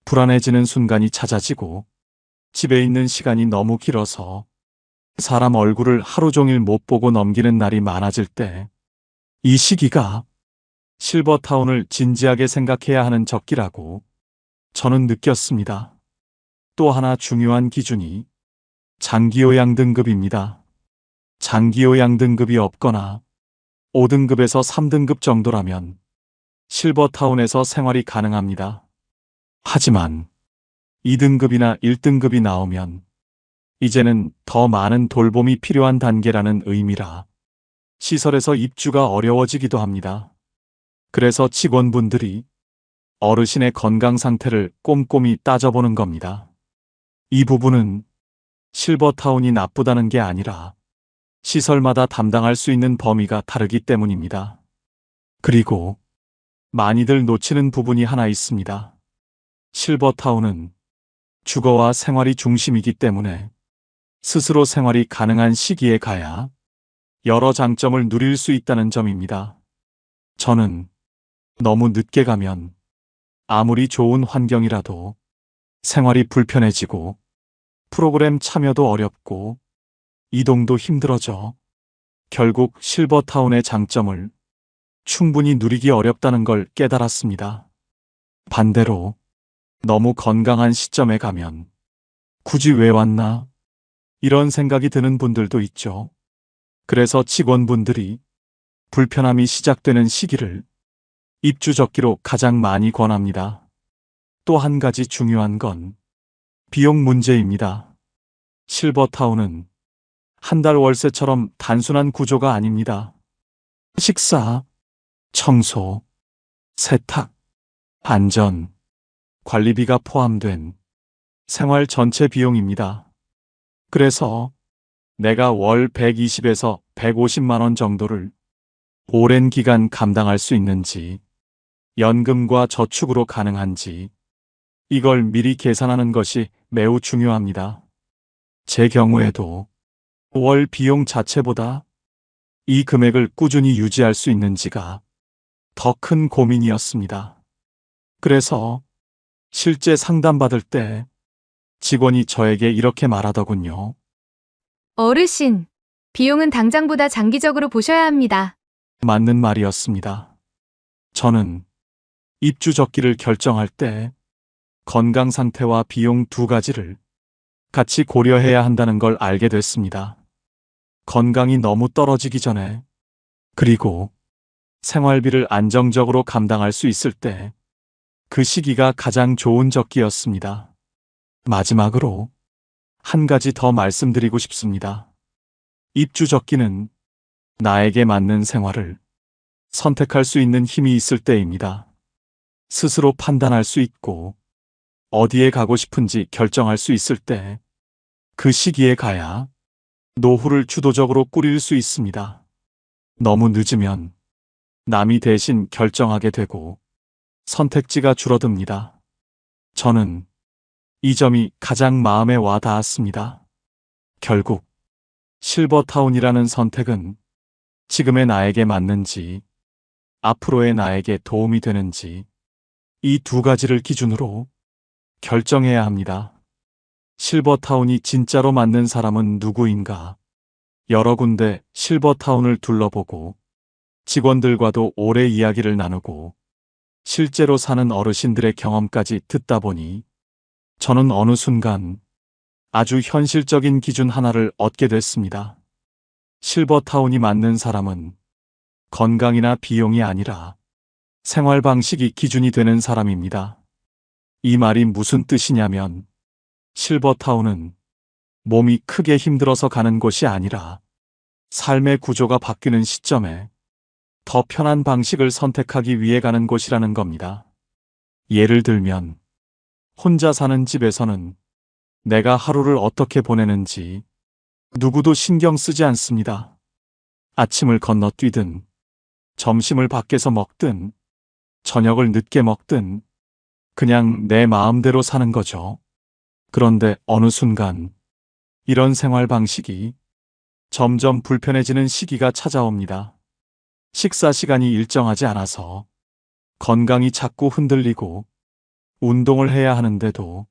불안해지는 순간이 찾아지고 집에 있는 시간이 너무 길어서 사람 얼굴을 하루 종일 못 보고 넘기는 날이 많아질 때, 이 시기가 실버타운을 진지하게 생각해야 하는 적기라고 저는 느꼈습니다. 또 하나 중요한 기준이 장기요양 등급입니다. 장기요양 등급이 없거나 5등급에서 3등급 정도라면 실버타운에서 생활이 가능합니다. 하지만 2등급이나 1등급이 나오면 이제는 더 많은 돌봄이 필요한 단계라는 의미라 시설에서 입주가 어려워지기도 합니다. 그래서 직원분들이 어르신의 건강 상태를 꼼꼼히 따져보는 겁니다. 이 부분은 실버타운이 나쁘다는 게 아니라 시설마다 담당할 수 있는 범위가 다르기 때문입니다. 그리고 많이들 놓치는 부분이 하나 있습니다. 실버타운은 주거와 생활이 중심이기 때문에 스스로 생활이 가능한 시기에 가야 여러 장점을 누릴 수 있다는 점입니다. 저는 너무 늦게 가면 아무리 좋은 환경이라도 생활이 불편해지고 프로그램 참여도 어렵고 이동도 힘들어져 결국 실버타운의 장점을 충분히 누리기 어렵다는 걸 깨달았습니다. 반대로 너무 건강한 시점에 가면 굳이 왜 왔나? 이런 생각이 드는 분들도 있죠. 그래서 직원분들이 불편함이 시작되는 시기를 입주 적기로 가장 많이 권합니다. 또 한 가지 중요한 건 비용 문제입니다. 실버타운은 한 달 월세처럼 단순한 구조가 아닙니다. 식사, 청소, 세탁, 안전, 관리비가 포함된 생활 전체 비용입니다. 그래서 내가 월 120에서 150만 원 정도를 오랜 기간 감당할 수 있는지, 연금과 저축으로 가능한지, 이걸 미리 계산하는 것이 매우 중요합니다. 제 경우에도 월 비용 자체보다 이 금액을 꾸준히 유지할 수 있는지가 더 큰 고민이었습니다. 그래서 실제 상담받을 때 직원이 저에게 이렇게 말하더군요. 어르신, 비용은 당장보다 장기적으로 보셔야 합니다. 맞는 말이었습니다. 저는 입주 적기를 결정할 때 건강 상태와 비용 두 가지를 같이 고려해야 한다는 걸 알게 됐습니다. 건강이 너무 떨어지기 전에, 그리고 생활비를 안정적으로 감당할 수 있을 때, 그 시기가 가장 좋은 적기였습니다. 마지막으로 한 가지 더 말씀드리고 싶습니다. 입주 적기는 나에게 맞는 생활을 선택할 수 있는 힘이 있을 때입니다. 스스로 판단할 수 있고 어디에 가고 싶은지 결정할 수 있을 때, 그 시기에 가야 노후를 주도적으로 꾸릴 수 있습니다. 너무 늦으면 남이 대신 결정하게 되고 선택지가 줄어듭니다. 저는 이 점이 가장 마음에 와 닿았습니다. 결국 실버타운이라는 선택은 지금의 나에게 맞는지, 앞으로의 나에게 도움이 되는지, 이 두 가지를 기준으로 결정해야 합니다. 실버타운이 진짜로 맞는 사람은 누구인가? 여러 군데 실버타운을 둘러보고 직원들과도 오래 이야기를 나누고 실제로 사는 어르신들의 경험까지 듣다 보니 저는 어느 순간 아주 현실적인 기준 하나를 얻게 됐습니다. 실버타운이 맞는 사람은 건강이나 비용이 아니라 생활 방식이 기준이 되는 사람입니다. 이 말이 무슨 뜻이냐면, 실버타운은 몸이 크게 힘들어서 가는 곳이 아니라 삶의 구조가 바뀌는 시점에 더 편한 방식을 선택하기 위해 가는 곳이라는 겁니다. 예를 들면 혼자 사는 집에서는 내가 하루를 어떻게 보내는지 누구도 신경 쓰지 않습니다. 아침을 건너뛰든 점심을 밖에서 먹든 저녁을 늦게 먹든 그냥 내 마음대로 사는 거죠. 그런데 어느 순간 이런 생활 방식이 점점 불편해지는 시기가 찾아옵니다. 식사 시간이 일정하지 않아서 건강이 자꾸 흔들리고 운동을 해야 하는데도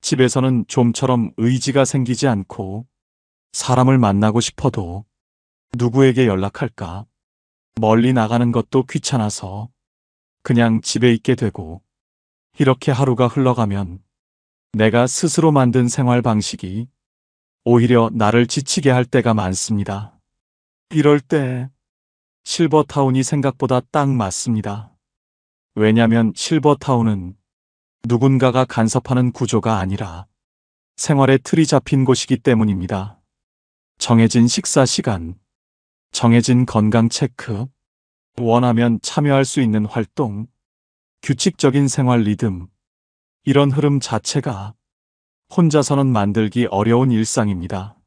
집에서는 좀처럼 의지가 생기지 않고, 사람을 만나고 싶어도 누구에게 연락할까? 멀리 나가는 것도 귀찮아서 그냥 집에 있게 되고, 이렇게 하루가 흘러가면 내가 스스로 만든 생활 방식이 오히려 나를 지치게 할 때가 많습니다. 이럴 때 실버타운이 생각보다 딱 맞습니다. 왜냐면 실버타운은 누군가가 간섭하는 구조가 아니라 생활의 틀이 잡힌 곳이기 때문입니다. 정해진 식사 시간, 정해진 건강 체크, 원하면 참여할 수 있는 활동, 규칙적인 생활 리듬, 이런 흐름 자체가 혼자서는 만들기 어려운 일상입니다.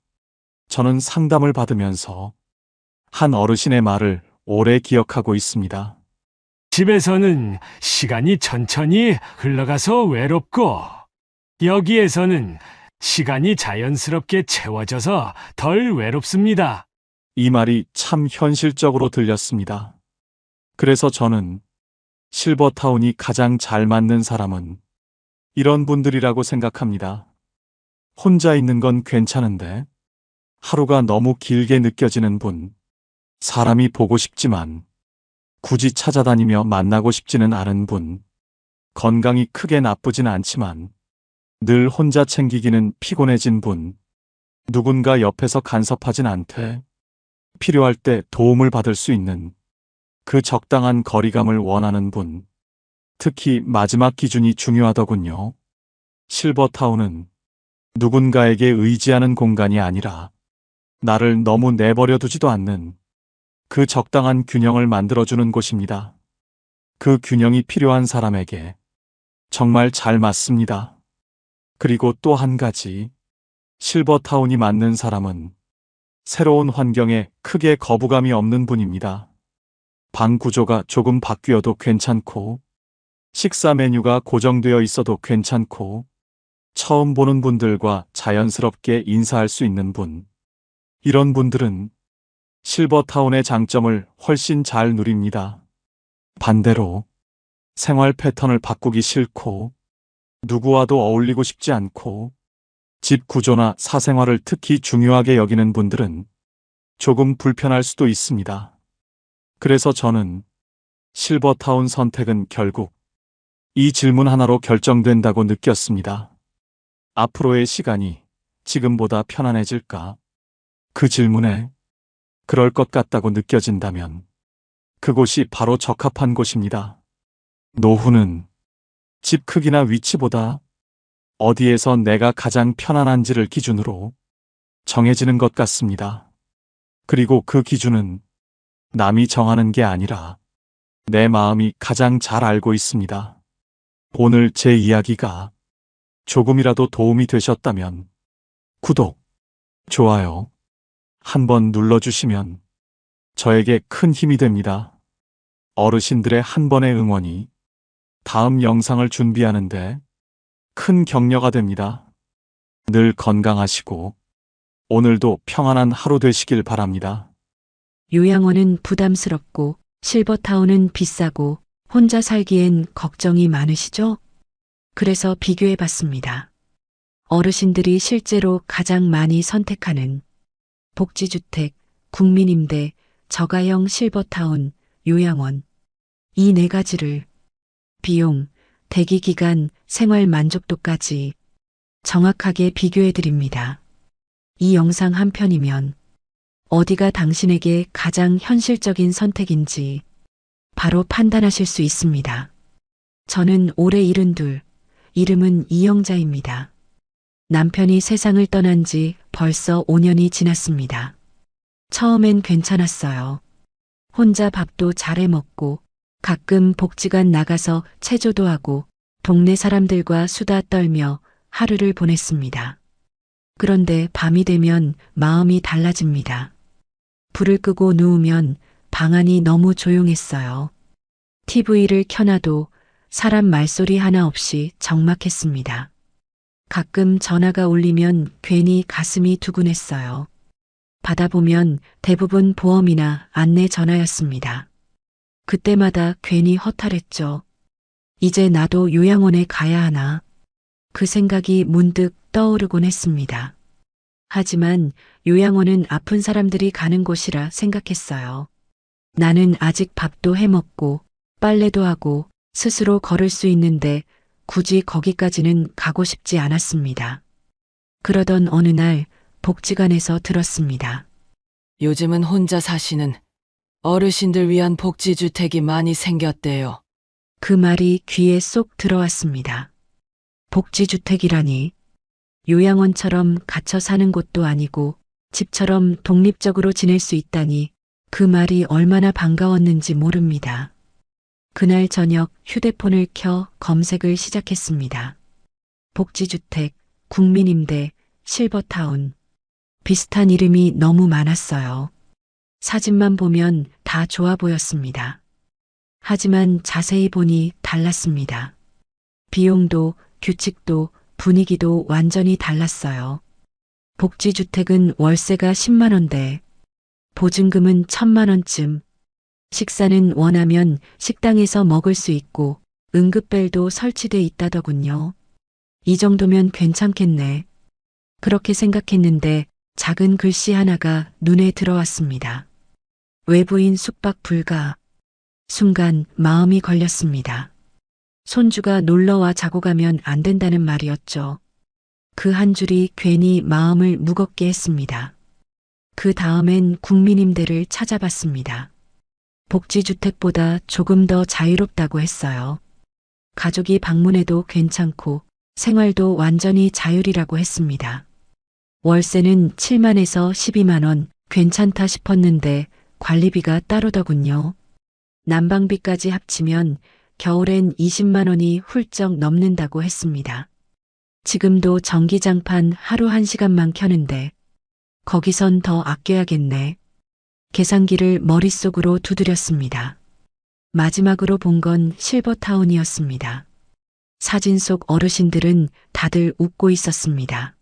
저는 상담을 받으면서 한 어르신의 말을 오래 기억하고 있습니다. 집에서는 시간이 천천히 흘러가서 외롭고, 여기에서는 시간이 자연스럽게 채워져서 덜 외롭습니다. 이 말이 참 현실적으로 들렸습니다. 그래서 저는 실버타운이 가장 잘 맞는 사람은 이런 분들이라고 생각합니다. 혼자 있는 건 괜찮은데 하루가 너무 길게 느껴지는 분, 사람이 보고 싶지만 굳이 찾아다니며 만나고 싶지는 않은 분, 건강이 크게 나쁘진 않지만 늘 혼자 챙기기는 피곤해진 분, 누군가 옆에서 간섭하진 않되 필요할 때 도움을 받을 수 있는 그 적당한 거리감을 원하는 분, 특히 마지막 기준이 중요하더군요. 실버타운은 누군가에게 의지하는 공간이 아니라 나를 너무 내버려 두지도 않는 그 적당한 균형을 만들어주는 곳입니다. 그 균형이 필요한 사람에게 정말 잘 맞습니다. 그리고 또 한 가지, 실버타운이 맞는 사람은 새로운 환경에 크게 거부감이 없는 분입니다. 방 구조가 조금 바뀌어도 괜찮고, 식사 메뉴가 고정되어 있어도 괜찮고, 처음 보는 분들과 자연스럽게 인사할 수 있는 분. 이런 분들은 실버타운의 장점을 훨씬 잘 누립니다. 반대로 생활 패턴을 바꾸기 싫고, 누구와도 어울리고 싶지 않고, 집 구조나 사생활을 특히 중요하게 여기는 분들은 조금 불편할 수도 있습니다. 그래서 저는 실버타운 선택은 결국 이 질문 하나로 결정된다고 느꼈습니다. 앞으로의 시간이 지금보다 편안해질까? 그 질문에 그럴 것 같다고 느껴진다면 그곳이 바로 적합한 곳입니다. 노후는 집 크기나 위치보다 어디에서 내가 가장 편안한지를 기준으로 정해지는 것 같습니다. 그리고 그 기준은 남이 정하는 게 아니라 내 마음이 가장 잘 알고 있습니다. 오늘 제 이야기가 조금이라도 도움이 되셨다면 구독, 좋아요 한번 눌러주시면 저에게 큰 힘이 됩니다. 어르신들의 한 번의 응원이 다음 영상을 준비하는데 큰 격려가 됩니다. 늘 건강하시고 오늘도 평안한 하루 되시길 바랍니다. 요양원은 부담스럽고 실버타운은 비싸고 혼자 살기엔 걱정이 많으시죠? 그래서 비교해 봤습니다. 어르신들이 실제로 가장 많이 선택하는 복지주택, 국민임대, 저가형 실버타운, 요양원. 이 네 가지를 비용, 대기기간, 생활 만족도까지 정확하게 비교해 드립니다. 이 영상 한 편이면 어디가 당신에게 가장 현실적인 선택인지 바로 판단하실 수 있습니다. 저는 올해 72, 이름은 이영자입니다. 남편이 세상을 떠난 지 벌써 5년이 지났습니다. 처음엔 괜찮았어요. 혼자 밥도 잘해 먹고 가끔 복지관 나가서 체조도 하고 동네 사람들과 수다 떨며 하루를 보냈습니다. 그런데 밤이 되면 마음이 달라집니다. 불을 끄고 누우면 방 안이 너무 조용했어요. TV를 켜놔도 사람 말소리 하나 없이 적막했습니다. 가끔 전화가 울리면 괜히 가슴이 두근했어요. 받아보면 대부분 보험이나 안내 전화였습니다. 그때마다 괜히 허탈했죠. 이제 나도 요양원에 가야 하나? 그 생각이 문득 떠오르곤 했습니다. 하지만 요양원은 아픈 사람들이 가는 곳이라 생각했어요. 나는 아직 밥도 해 먹고 빨래도 하고 스스로 걸을 수 있는데 굳이 거기까지는 가고 싶지 않았습니다. 그러던 어느 날 복지관에서 들었습니다. 요즘은 혼자 사시는 어르신들 위한 복지주택이 많이 생겼대요. 그 말이 귀에 쏙 들어왔습니다. 복지주택이라니. 요양원처럼 갇혀 사는 곳도 아니고 집처럼 독립적으로 지낼 수 있다니 그 말이 얼마나 반가웠는지 모릅니다. 그날 저녁 휴대폰을 켜 검색을 시작했습니다. 복지주택, 국민임대, 실버타운. 비슷한 이름이 너무 많았어요. 사진만 보면 다 좋아 보였습니다. 하지만 자세히 보니 달랐습니다. 비용도 규칙도 분위기도 완전히 달랐어요. 복지주택은 월세가 10만 원대, 보증금은 1,000만 원쯤, 식사는 원하면 식당에서 먹을 수 있고 응급벨도 설치돼 있다더군요. 이 정도면 괜찮겠네. 그렇게 생각했는데 작은 글씨 하나가 눈에 들어왔습니다. 외부인 숙박 불가. 순간 마음이 걸렸습니다. 손주가 놀러와 자고 가면 안 된다는 말이었죠. 그 한 줄이 괜히 마음을 무겁게 했습니다. 그 다음엔 국민임대를 찾아봤습니다. 복지주택보다 조금 더 자유롭다고 했어요. 가족이 방문해도 괜찮고 생활도 완전히 자율이라고 했습니다. 월세는 7만에서 12만 원 괜찮다 싶었는데 관리비가 따르더군요. 난방비까지 합치면 겨울엔 20만 원이 훌쩍 넘는다고 했습니다. 지금도 전기장판 하루 1시간만 켜는데 거기선 더 아껴야겠네. 계산기를 머릿속으로 두드렸습니다. 마지막으로 본 건 실버타운이었습니다. 사진 속 어르신들은 다들 웃고 있었습니다.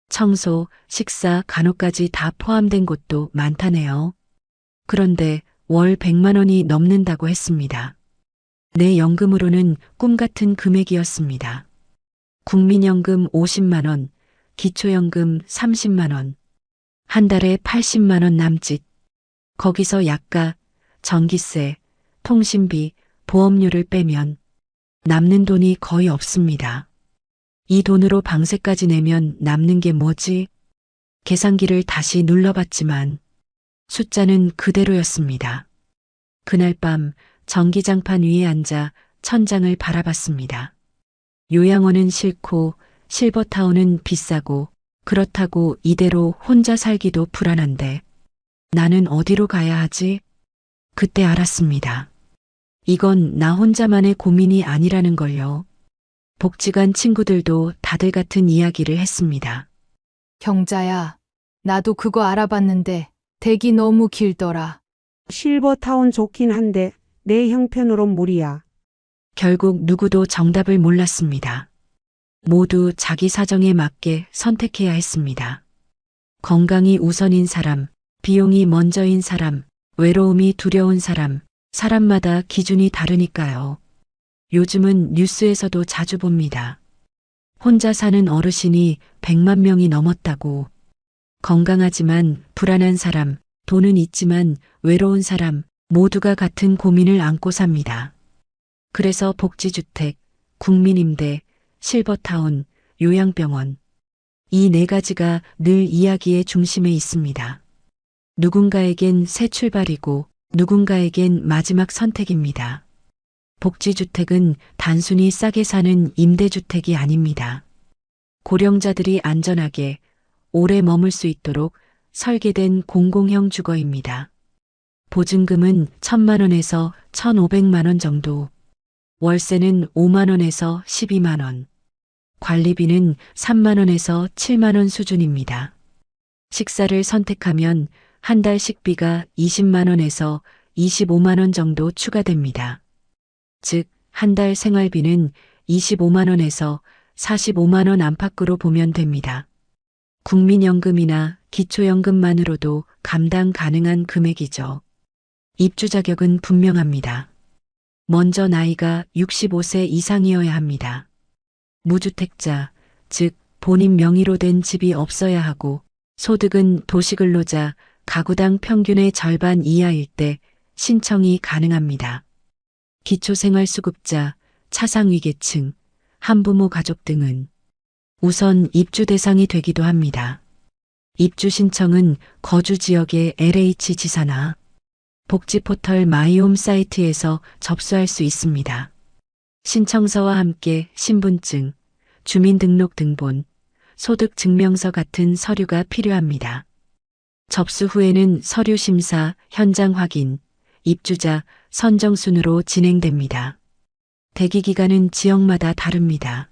청소, 식사, 간호까지 다 포함된 곳도 많다네요. 그런데 월 100만 원이 넘는다고 했습니다. 내 연금으로는 꿈 같은 금액이었습니다. 국민연금 50만 원, 기초연금 30만 원, 한 달에 80만 원 남짓. 거기서 약가, 전기세, 통신비, 보험료를 빼면 남는 돈이 거의 없습니다. 이 돈으로 방세까지 내면 남는 게 뭐지? 계산기를 다시 눌러봤지만 숫자는 그대로였습니다. 그날 밤 전기장판 위에 앉아 천장을 바라봤습니다. 요양원은 싫고 실버타운은 비싸고 그렇다고 이대로 혼자 살기도 불안한데 나는 어디로 가야 하지? 그때 알았습니다. 이건 나 혼자만의 고민이 아니라는 걸요. 복지관 친구들도 다들 같은 이야기를 했습니다. 경자야, 나도 그거 알아봤는데 대기 너무 길더라. 실버타운 좋긴 한데 내 형편으론 무리야. 결국 누구도 정답을 몰랐습니다. 모두 자기 사정에 맞게 선택해야 했습니다. 건강이 우선인 사람, 비용이 먼저인 사람, 외로움이 두려운 사람, 사람마다 기준이 다르니까요. 요즘은 뉴스에서도 자주 봅니다. 혼자 사는 어르신이 100만 명이 넘었다고. 건강하지만 불안한 사람, 돈은 있지만 외로운 사람, 모두가 같은 고민을 안고 삽니다. 그래서 복지주택, 국민임대, 실버타운, 요양병원. 이 네 가지가 늘 이야기의 중심에 있습니다. 누군가에겐 새 출발이고 누군가에겐 마지막 선택입니다. 복지주택은 단순히 싸게 사는 임대주택이 아닙니다. 고령자들이 안전하게 오래 머물 수 있도록 설계된 공공형 주거입니다. 보증금은 1,000만 원에서 1,500만 원 정도, 월세는 5만 원에서 12만 원, 관리비는 3만 원에서 7만 원 수준입니다. 식사를 선택하면 한 달 식비가 20만 원에서 25만 원 정도 추가됩니다. 즉, 한 달 생활비는 25만 원에서 45만 원 안팎으로 보면 됩니다. 국민연금이나 기초연금만으로도 감당 가능한 금액이죠. 입주 자격은 분명합니다. 먼저 나이가 65세 이상이어야 합니다. 무주택자, 즉 본인 명의로 된 집이 없어야 하고 소득은 도시근로자, 가구당 평균의 절반 이하일 때 신청이 가능합니다. 기초생활수급자, 차상위계층, 한부모 가족 등은 우선 입주 대상이 되기도 합니다. 입주 신청은 거주 지역의 LH 지사나 복지포털 마이홈 사이트에서 접수할 수 있습니다. 신청서와 함께 신분증, 주민등록등본, 소득증명서 같은 서류가 필요합니다. 접수 후에는 서류 심사, 현장 확인, 입주자 선정 순으로 진행됩니다. 대기 기간은 지역마다 다릅니다.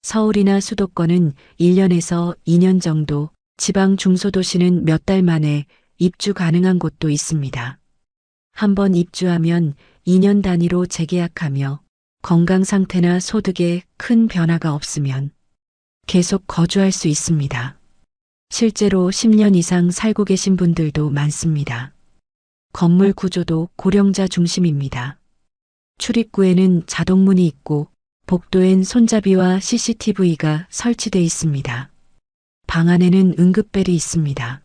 서울이나 수도권은 1년에서 2년 정도, 지방 중소도시는 몇 달 만에 입주 가능한 곳도 있습니다. 한번 입주하면 2년 단위로 재계약하며 건강 상태나 소득에 큰 변화가 없으면 계속 거주할 수 있습니다. 실제로 10년 이상 살고 계신 분들도 많습니다. 건물 구조도 고령자 중심입니다. 출입구에는 자동문이 있고 복도엔 손잡이와 CCTV가 설치돼 있습니다. 방 안에는 응급벨이 있습니다.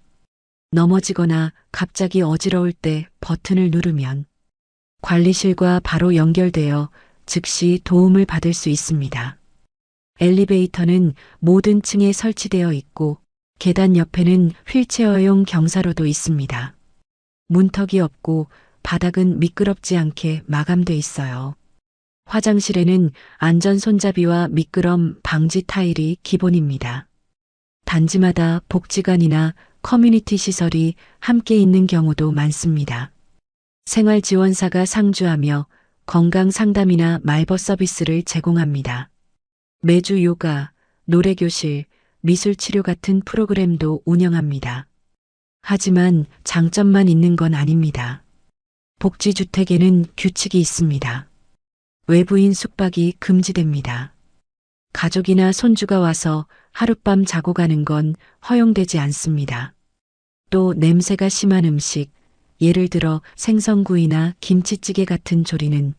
넘어지거나 갑자기 어지러울 때 버튼을 누르면 관리실과 바로 연결되어 즉시 도움을 받을 수 있습니다. 엘리베이터는 모든 층에 설치되어 있고 계단 옆에는 휠체어용 경사로도 있습니다. 문턱이 없고 바닥은 미끄럽지 않게 마감돼 있어요. 화장실에는 안전 손잡이와 미끄럼 방지 타일이 기본입니다. 단지마다 복지관이나 커뮤니티 시설이 함께 있는 경우도 많습니다. 생활지원사가 상주하며 건강 상담이나 말벗 서비스를 제공합니다. 매주 요가, 노래교실, 미술치료 같은 프로그램도 운영합니다. 하지만 장점만 있는 건 아닙니다. 복지주택에는 규칙이 있습니다. 외부인 숙박이 금지됩니다. 가족이나 손주가 와서 하룻밤 자고 가는 건 허용되지 않습니다. 또 냄새가 심한 음식, 예를 들어 생선구이나 김치찌개 같은 조리는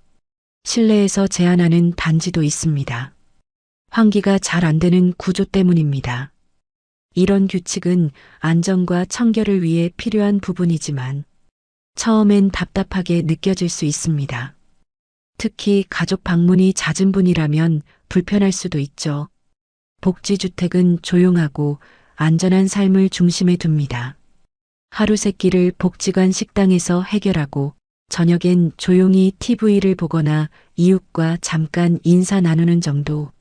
실내에서 제한하는 단지도 있습니다. 환기가 잘 안 되는 구조 때문입니다. 이런 규칙은 안전과 청결을 위해 필요한 부분이지만 처음엔 답답하게 느껴질 수 있습니다. 특히 가족 방문이 잦은 분이라면 불편할 수도 있죠. 복지주택은 조용하고 안전한 삶을 중심에 둡니다. 하루 세끼를 복지관 식당에서 해결하고 저녁엔 조용히 TV를 보거나 이웃과 잠깐 인사 나누는 정도.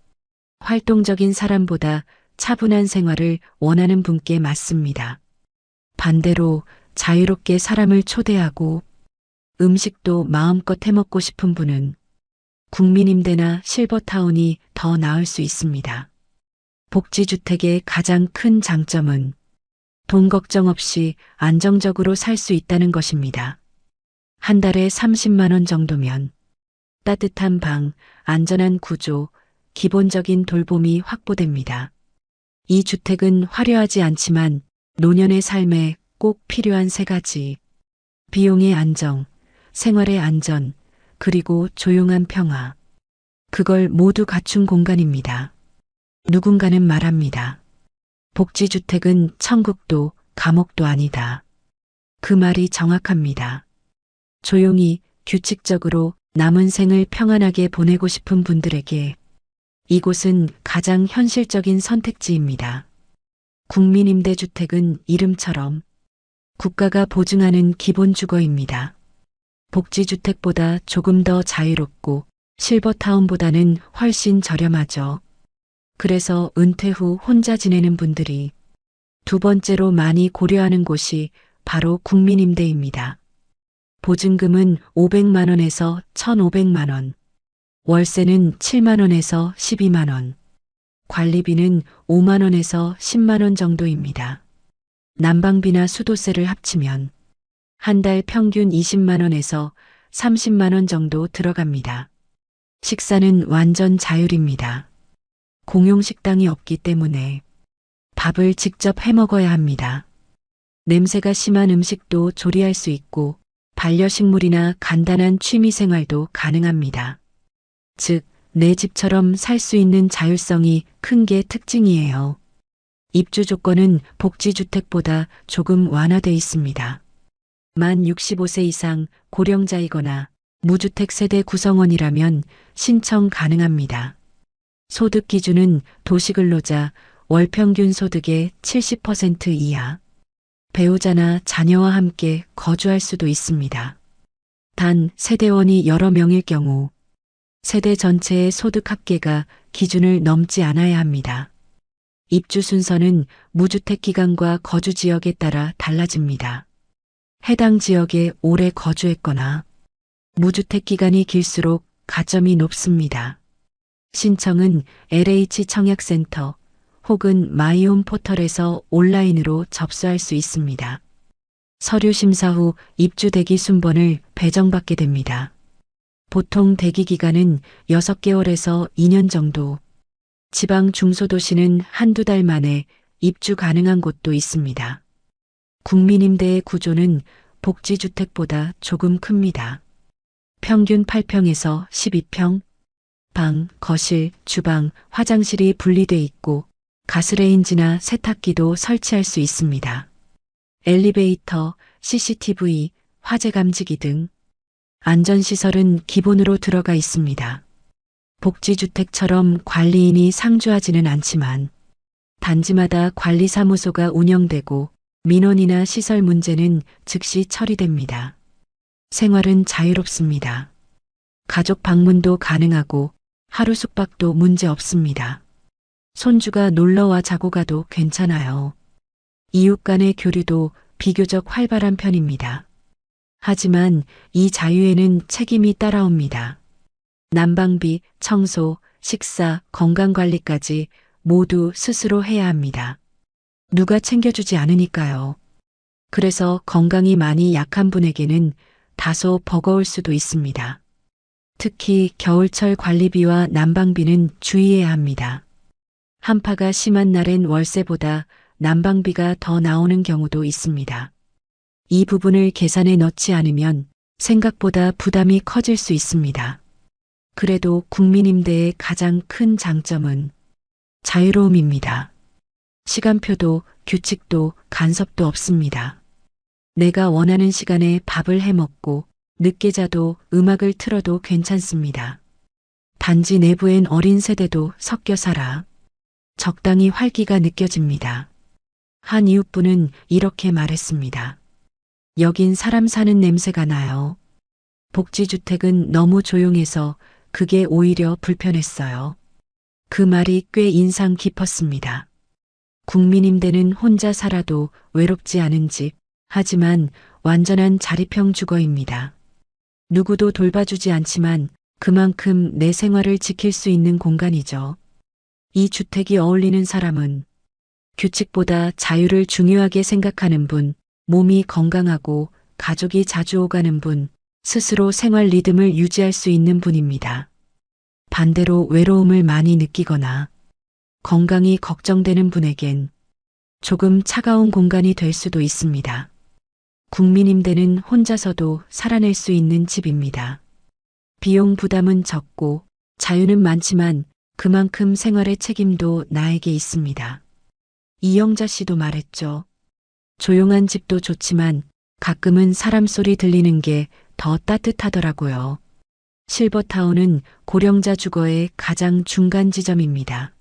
활동적인 사람보다 차분한 생활을 원하는 분께 맞습니다. 반대로 자유롭게 사람을 초대하고 음식도 마음껏 해먹고 싶은 분은 국민임대나 실버타운이 더 나을 수 있습니다. 복지주택의 가장 큰 장점은 돈 걱정 없이 안정적으로 살 수 있다는 것입니다. 한 달에 30만 원 정도면 따뜻한 방, 안전한 구조, 기본적인 돌봄이 확보됩니다. 이 주택은 화려하지 않지만 노년의 삶에 꼭 필요한 세 가지. 비용의 안정, 생활의 안전, 그리고 조용한 평화. 그걸 모두 갖춘 공간입니다. 누군가는 말합니다. 복지주택은 천국도 감옥도 아니다. 그 말이 정확합니다. 조용히 규칙적으로 남은 생을 평안하게 보내고 싶은 분들에게 이곳은 가장 현실적인 선택지입니다. 국민임대주택은 이름처럼 국가가 보증하는 기본 주거입니다. 복지주택보다 조금 더 자유롭고 실버타운보다는 훨씬 저렴하죠. 그래서 은퇴 후 혼자 지내는 분들이 두 번째로 많이 고려하는 곳이 바로 국민임대입니다. 보증금은 500만 원에서 1,500만 원, 월세는 7만 원에서 12만 원, 관리비는 5만 원에서 10만 원 정도입니다. 난방비나 수도세를 합치면 한 달 평균 20만 원에서 30만 원 정도 들어갑니다. 식사는 완전 자율입니다. 공용 식당이 없기 때문에 밥을 직접 해 먹어야 합니다. 냄새가 심한 음식도 조리할 수 있고 반려식물이나 간단한 취미 생활도 가능합니다. 즉, 내 집처럼 살 수 있는 자율성이 큰 게 특징이에요. 입주 조건은 복지주택보다 조금 완화돼 있습니다. 만 65세 이상 고령자이거나 무주택 세대 구성원이라면 신청 가능합니다. 소득 기준은 도시근로자 월 평균 소득의 70% 이하, 배우자나 자녀와 함께 거주할 수도 있습니다. 단 세대원이 여러 명일 경우 세대 전체의 소득 합계가 기준을 넘지 않아야 합니다. 입주 순서는 무주택 기간과 거주 지역에 따라 달라집니다. 해당 지역에 오래 거주했거나 무주택 기간이 길수록 가점이 높습니다. 신청은 LH 청약센터 혹은 마이홈 포털에서 온라인으로 접수할 수 있습니다. 서류 심사 후 입주 대기 순번을 배정받게 됩니다. 보통 대기 기간은 6개월에서 2년 정도. 지방 중소도시는 한두 달 만에 입주 가능한 곳도 있습니다. 국민임대의 구조는 복지주택보다 조금 큽니다. 평균 8평에서 12평, 방, 거실, 주방, 화장실이 분리돼 있고 가스레인지나 세탁기도 설치할 수 있습니다. 엘리베이터, CCTV, 화재 감지기 등 안전시설은 기본으로 들어가 있습니다. 복지주택처럼 관리인이 상주하지는 않지만 단지마다 관리사무소가 운영되고 민원이나 시설 문제는 즉시 처리됩니다. 생활은 자유롭습니다. 가족 방문도 가능하고 하루 숙박도 문제 없습니다. 손주가 놀러와 자고 가도 괜찮아요. 이웃 간의 교류도 비교적 활발한 편입니다. 하지만 이 자유에는 책임이 따라옵니다. 난방비, 청소, 식사, 건강관리까지 모두 스스로 해야 합니다. 누가 챙겨주지 않으니까요. 그래서 건강이 많이 약한 분에게는 다소 버거울 수도 있습니다. 특히 겨울철 관리비와 난방비는 주의해야 합니다. 한파가 심한 날엔 월세보다 난방비가 더 나오는 경우도 있습니다. 이 부분을 계산에 넣지 않으면 생각보다 부담이 커질 수 있습니다. 그래도 국민임대의 가장 큰 장점은 자유로움입니다. 시간표도 규칙도 간섭도 없습니다. 내가 원하는 시간에 밥을 해 먹고 늦게 자도 음악을 틀어도 괜찮습니다. 단지 내부엔 어린 세대도 섞여 살아 적당히 활기가 느껴집니다. 한 이웃분은 이렇게 말했습니다. 여긴 사람 사는 냄새가 나요. 복지주택은 너무 조용해서 그게 오히려 불편했어요. 그 말이 꽤 인상 깊었습니다. 국민임대는 혼자 살아도 외롭지 않은 집, 하지만 완전한 자립형 주거입니다. 누구도 돌봐주지 않지만 그만큼 내 생활을 지킬 수 있는 공간이죠. 이 주택이 어울리는 사람은 규칙보다 자유를 중요하게 생각하는 분, 몸이 건강하고 가족이 자주 오가는 분, 스스로 생활 리듬을 유지할 수 있는 분입니다. 반대로 외로움을 많이 느끼거나 건강이 걱정되는 분에겐 조금 차가운 공간이 될 수도 있습니다. 국민임대는 혼자서도 살아낼 수 있는 집입니다. 비용 부담은 적고 자유는 많지만 그만큼 생활의 책임도 나에게 있습니다. 이영자 씨도 말했죠. 조용한 집도 좋지만 가끔은 사람 소리 들리는 게 더 따뜻하더라고요. 실버타운은 고령자 주거의 가장 중간 지점입니다.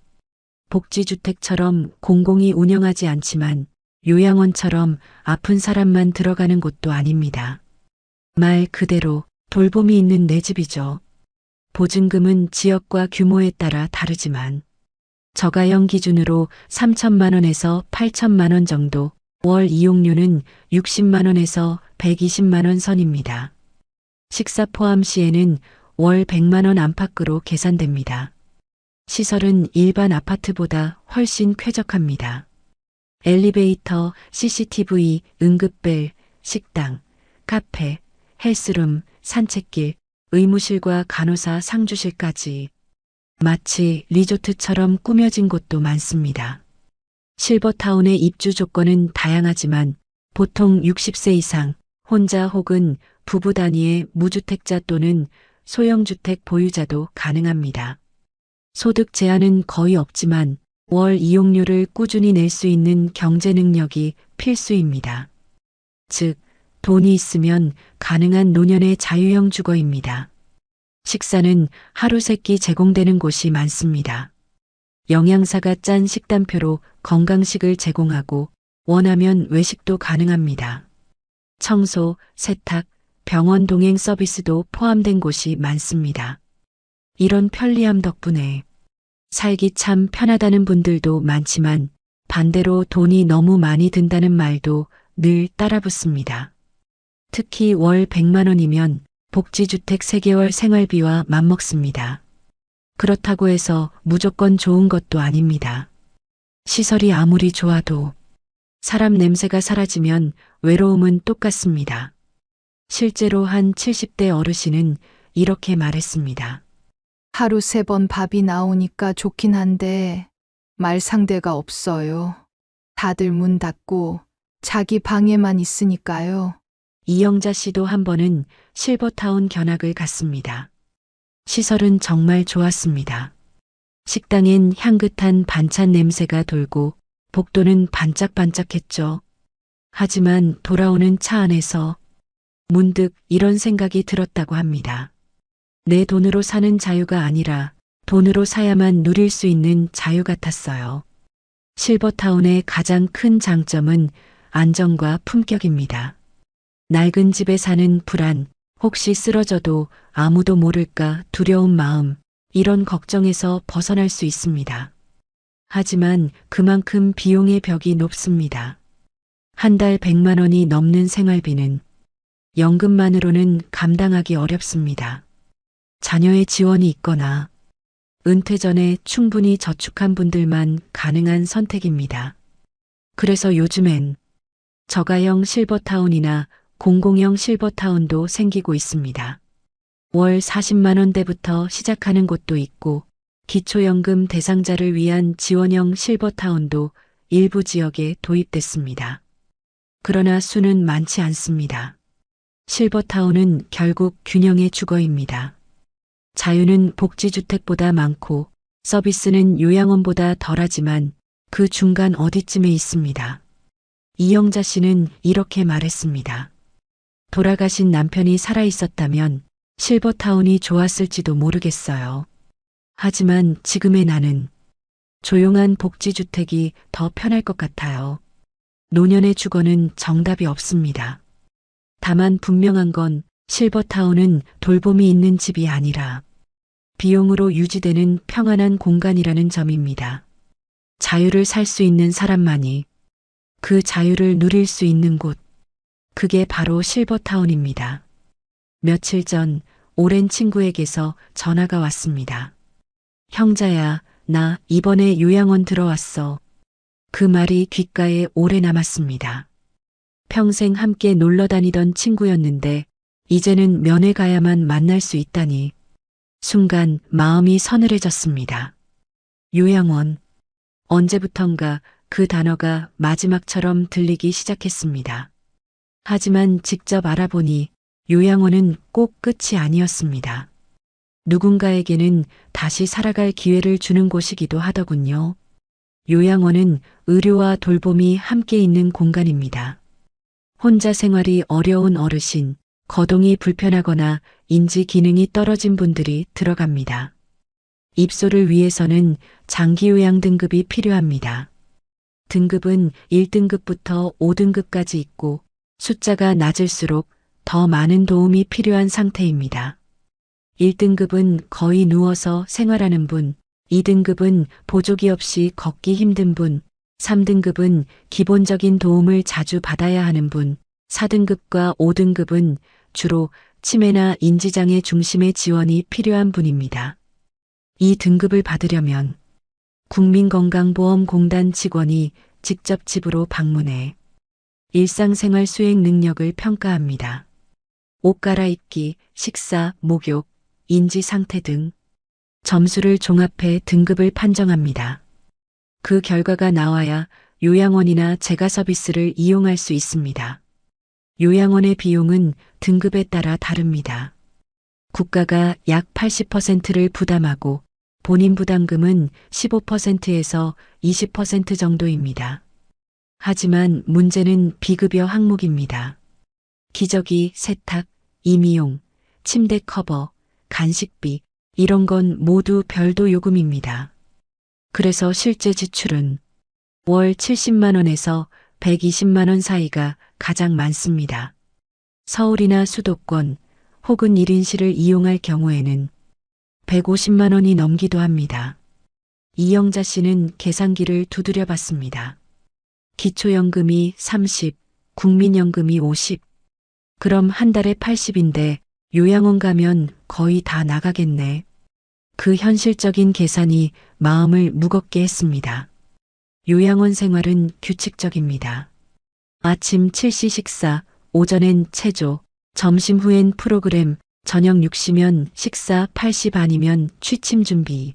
복지주택처럼 공공이 운영하지 않지만 요양원처럼 아픈 사람만 들어가는 곳도 아닙니다. 말 그대로 돌봄이 있는 내 집이죠. 보증금은 지역과 규모에 따라 다르지만 저가형 기준으로 3천만 원에서 8천만 원 정도, 월 이용료는 60만 원에서 120만 원 선입니다. 식사 포함 시에는 월 100만 원 안팎으로 계산됩니다. 시설은 일반 아파트보다 훨씬 쾌적합니다. 엘리베이터, CCTV, 응급벨, 식당, 카페, 헬스룸, 산책길, 의무실과 간호사 상주실까지 마치 리조트처럼 꾸며진 곳도 많습니다. 실버타운의 입주 조건은 다양하지만 보통 60세 이상, 혼자 혹은 부부 단위의 무주택자 또는 소형주택 보유자도 가능합니다. 소득 제한은 거의 없지만 월 이용료를 꾸준히 낼 수 있는 경제 능력이 필수입니다. 즉, 돈이 있으면 가능한 노년의 자유형 주거입니다. 식사는 하루 세 끼 제공되는 곳이 많습니다. 영양사가 짠 식단표로 건강식을 제공하고 원하면 외식도 가능합니다. 청소, 세탁, 병원 동행 서비스도 포함된 곳이 많습니다. 이런 편리함 덕분에 살기 참 편하다는 분들도 많지만 반대로 돈이 너무 많이 든다는 말도 늘 따라붙습니다. 특히 월 100만 원이면 복지주택 3개월 생활비와 맞먹습니다. 그렇다고 해서 무조건 좋은 것도 아닙니다. 시설이 아무리 좋아도 사람 냄새가 사라지면 외로움은 똑같습니다. 실제로 한 70대 어르신은 이렇게 말했습니다. 하루 3번 밥이 나오니까 좋긴 한데 말 상대가 없어요. 다들 문 닫고 자기 방에만 있으니까요. 이영자 씨도 한 번은 실버타운 견학을 갔습니다. 시설은 정말 좋았습니다. 식당엔 향긋한 반찬 냄새가 돌고 복도는 반짝반짝했죠. 하지만 돌아오는 차 안에서 문득 이런 생각이 들었다고 합니다. 내 돈으로 사는 자유가 아니라 돈으로 사야만 누릴 수 있는 자유 같았어요. 실버타운의 가장 큰 장점은 안정과 품격입니다. 낡은 집에 사는 불안, 혹시 쓰러져도 아무도 모를까 두려운 마음, 이런 걱정에서 벗어날 수 있습니다. 하지만 그만큼 비용의 벽이 높습니다. 한 달 100만 원이 넘는 생활비는 연금만으로는 감당하기 어렵습니다. 자녀의 지원이 있거나 은퇴 전에 충분히 저축한 분들만 가능한 선택입니다. 그래서 요즘엔 저가형 실버타운이나 공공형 실버타운도 생기고 있습니다. 월 40만 원대부터 시작하는 곳도 있고 기초연금 대상자를 위한 지원형 실버타운도 일부 지역에 도입됐습니다. 그러나 수는 많지 않습니다. 실버타운은 결국 균형의 주거입니다. 자유는 복지주택보다 많고 서비스는 요양원보다 덜하지만 그 중간 어디쯤에 있습니다. 이영자 씨는 이렇게 말했습니다. 돌아가신 남편이 살아있었다면 실버타운이 좋았을지도 모르겠어요. 하지만 지금의 나는 조용한 복지주택이 더 편할 것 같아요. 노년의 주거는 정답이 없습니다. 다만 분명한 건 실버타운은 돌봄이 있는 집이 아니라 비용으로 유지되는 평안한 공간이라는 점입니다. 자유를 살 수 있는 사람만이 그 자유를 누릴 수 있는 곳, 그게 바로 실버타운입니다. 며칠 전 오랜 친구에게서 전화가 왔습니다. 형자야, 나 이번에 요양원 들어왔어. 그 말이 귓가에 오래 남았습니다. 평생 함께 놀러 다니던 친구였는데 이제는 면회 가야만 만날 수 있다니 순간 마음이 서늘해졌습니다. 요양원. 언제부턴가 그 단어가 마지막처럼 들리기 시작했습니다. 하지만 직접 알아보니 요양원은 꼭 끝이 아니었습니다. 누군가에게는 다시 살아갈 기회를 주는 곳이기도 하더군요. 요양원은 의료와 돌봄이 함께 있는 공간입니다. 혼자 생활이 어려운 어르신, 거동이 불편하거나 인지 기능이 떨어진 분들이 들어갑니다. 입소를 위해서는 장기요양 등급이 필요합니다. 등급은 1등급부터 5등급까지 있고 숫자가 낮을수록 더 많은 도움이 필요한 상태입니다. 1등급은 거의 누워서 생활하는 분, 2등급은 보조기 없이 걷기 힘든 분, 3등급은 기본적인 도움을 자주 받아야 하는 분, 4등급과 5등급은 주로 치매나 인지장애 중심의 지원이 필요한 분입니다. 이 등급을 받으려면 국민건강보험공단 직원이 직접 집으로 방문해 일상생활 수행 능력을 평가합니다. 옷 갈아입기, 식사, 목욕, 인지 상태 등 점수를 종합해 등급을 판정합니다. 그 결과가 나와야 요양원이나 재가 서비스를 이용할 수 있습니다. 요양원의 비용은 등급에 따라 다릅니다. 국가가 약 80%를 부담하고 본인 부담금은 15%에서 20% 정도입니다. 하지만 문제는 비급여 항목입니다. 기저귀, 세탁, 임의용, 침대 커버, 간식비, 이런 건 모두 별도 요금입니다. 그래서 실제 지출은 월 70만 원에서 120만 원 사이가 가장 많습니다. 서울이나 수도권 혹은 1인실을 이용할 경우에는 150만 원이 넘기도 합니다. 이영자 씨는 계산기를 두드려 봤습니다. 기초연금이 30, 국민연금이 50. 그럼 한 달에 80인데 요양원 가면 거의 다 나가겠네. 그 현실적인 계산이 마음을 무겁게 했습니다. 요양원 생활은 규칙적입니다. 아침 7시 식사, 오전엔 체조, 점심 후엔 프로그램, 저녁 6시면 식사, 8시 반이면 취침 준비.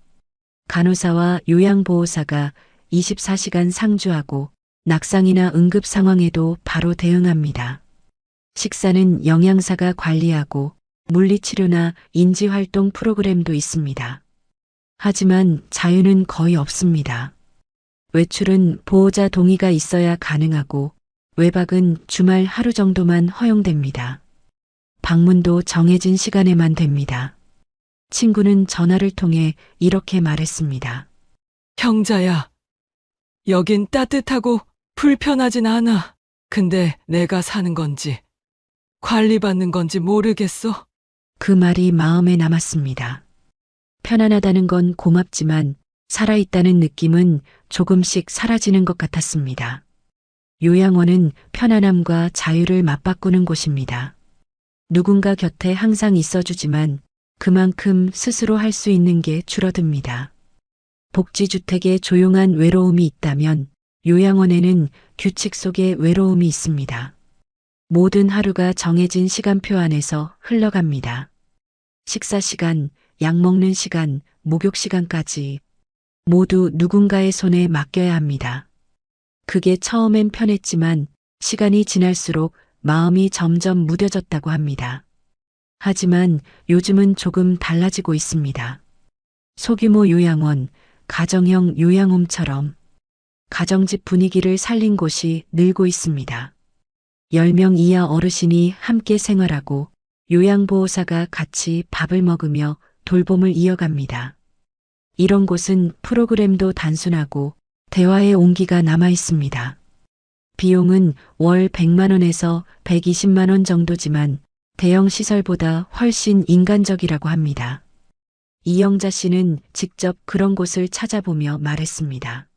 간호사와 요양보호사가 24시간 상주하고 낙상이나 응급 상황에도 바로 대응합니다. 식사는 영양사가 관리하고 물리치료나 인지활동 프로그램도 있습니다. 하지만 자유는 거의 없습니다. 외출은 보호자 동의가 있어야 가능하고 외박은 주말 하루 정도만 허용됩니다. 방문도 정해진 시간에만 됩니다. 친구는 전화를 통해 이렇게 말했습니다. 형자야, 여긴 따뜻하고 불편하진 않아. 근데 내가 사는 건지 관리받는 건지 모르겠어. 그 말이 마음에 남았습니다. 편안하다는 건 고맙지만 살아있다는 느낌은 조금씩 사라지는 것 같았습니다. 요양원은 편안함과 자유를 맞바꾸는 곳입니다. 누군가 곁에 항상 있어주지만 그만큼 스스로 할 수 있는 게 줄어듭니다. 복지주택에 조용한 외로움이 있다면 요양원에는 규칙 속의 외로움이 있습니다. 모든 하루가 정해진 시간표 안에서 흘러갑니다. 식사 시간, 약 먹는 시간, 목욕 시간까지 모두 누군가의 손에 맡겨야 합니다. 그게 처음엔 편했지만 시간이 지날수록 마음이 점점 무뎌졌다고 합니다. 하지만 요즘은 조금 달라지고 있습니다. 소규모 요양원, 가정형 요양홈처럼 가정집 분위기를 살린 곳이 늘고 있습니다. 10명 이하 어르신이 함께 생활하고 요양보호사가 같이 밥을 먹으며 돌봄을 이어갑니다. 이런 곳은 프로그램도 단순하고 대화의 온기가 남아 있습니다. 비용은 월 100만 원에서 120만 원 정도지만 대형 시설보다 훨씬 인간적이라고 합니다. 이영자 씨는 직접 그런 곳을 찾아보며 말했습니다.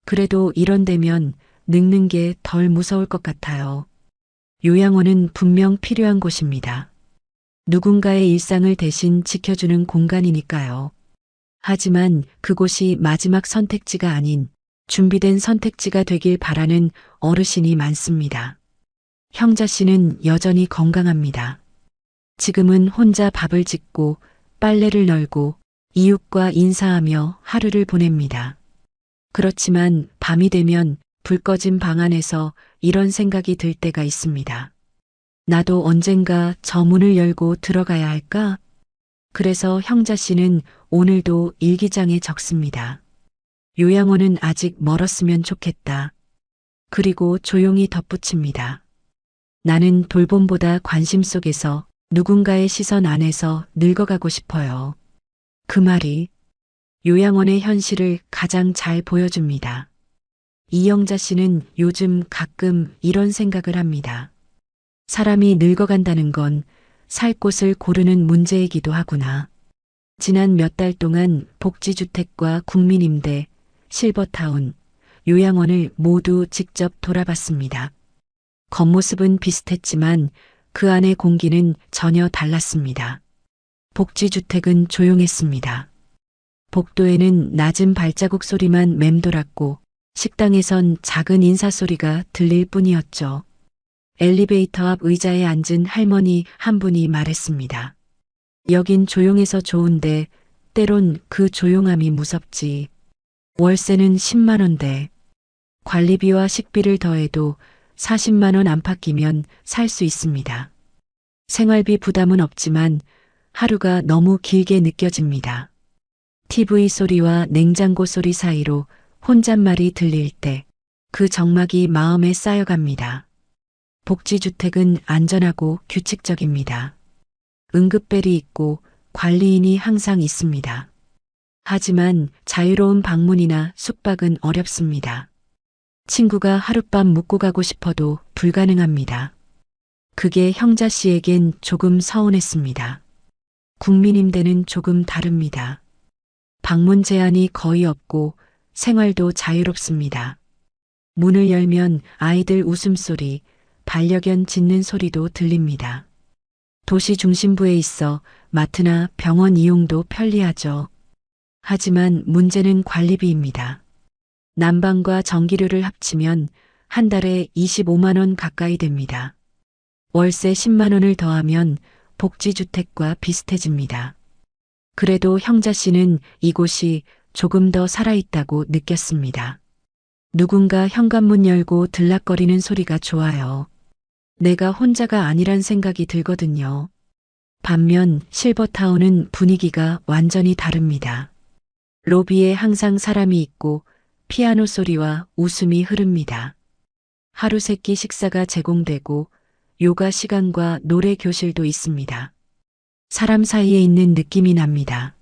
그래도 이런 데면 늙는 게 덜 무서울 것 같아요. 요양원은 분명 필요한 곳입니다. 누군가의 일상을 대신 지켜주는 공간이니까요. 하지만 그곳이 마지막 선택지가 아닌 준비된 선택지가 되길 바라는 어르신이 많습니다. 형자 씨는 여전히 건강합니다. 지금은 혼자 밥을 짓고 빨래를 널고 이웃과 인사하며 하루를 보냅니다. 그렇지만 밤이 되면 불 꺼진 방 안에서 이런 생각이 들 때가 있습니다. 나도 언젠가 저 문을 열고 들어가야 할까? 그래서 형자 씨는 오늘도 일기장에 적습니다. 요양원은 아직 멀었으면 좋겠다. 그리고 조용히 덧붙입니다. 나는 돌봄보다 관심 속에서 누군가의 시선 안에서 늙어가고 싶어요. 그 말이 요양원의 현실을 가장 잘 보여줍니다. 이영자 씨는 요즘 가끔 이런 생각을 합니다. 사람이 늙어간다는 건 살 곳을 고르는 문제이기도 하구나. 지난 몇 달 동안 복지주택과 국민임대, 실버타운, 요양원을 모두 직접 돌아봤습니다. 겉모습은 비슷했지만 그 안의 공기는 전혀 달랐습니다. 복지주택은 조용했습니다. 복도에는 낮은 발자국 소리만 맴돌았고 식당에선 작은 인사소리가 들릴 뿐이었죠. 엘리베이터 앞 의자에 앉은 할머니 한 분이 말했습니다. 여긴 조용해서 좋은데 때론 그 조용함이 무섭지. 월세는 10만 원대. 관리비와 식비를 더해도 40만 원 안팎이면 살 수 있습니다. 생활비 부담은 없지만 하루가 너무 길게 느껴집니다. TV 소리와 냉장고 소리 사이로 혼잣말이 들릴 때 그 정막이 마음에 쌓여갑니다. 복지주택은 안전하고 규칙적입니다. 응급벨이 있고 관리인이 항상 있습니다. 하지만 자유로운 방문이나 숙박은 어렵습니다. 친구가 하룻밤 묵고 가고 싶어도 불가능합니다. 그게 형자 씨에겐 조금 서운했습니다. 국민임대는 조금 다릅니다. 방문 제한이 거의 없고 생활도 자유롭습니다. 문을 열면 아이들 웃음소리, 반려견 짖는 소리도 들립니다. 도시 중심부에 있어 마트나 병원 이용도 편리하죠. 하지만 문제는 관리비입니다. 난방과 전기료를 합치면 한 달에 25만 원 가까이 됩니다. 월세 10만 원을 더하면 복지주택과 비슷해집니다. 그래도 형자 씨는 이곳이 조금 더 살아있다고 느꼈습니다. 누군가 현관문 열고 들락거리는 소리가 좋아요. 내가 혼자가 아니란 생각이 들거든요. 반면 실버타운은 분위기가 완전히 다릅니다. 로비에 항상 사람이 있고 피아노 소리와 웃음이 흐릅니다. 하루 세끼 식사가 제공되고 요가 시간과 노래 교실도 있습니다. 사람 사이에 있는 느낌이 납니다.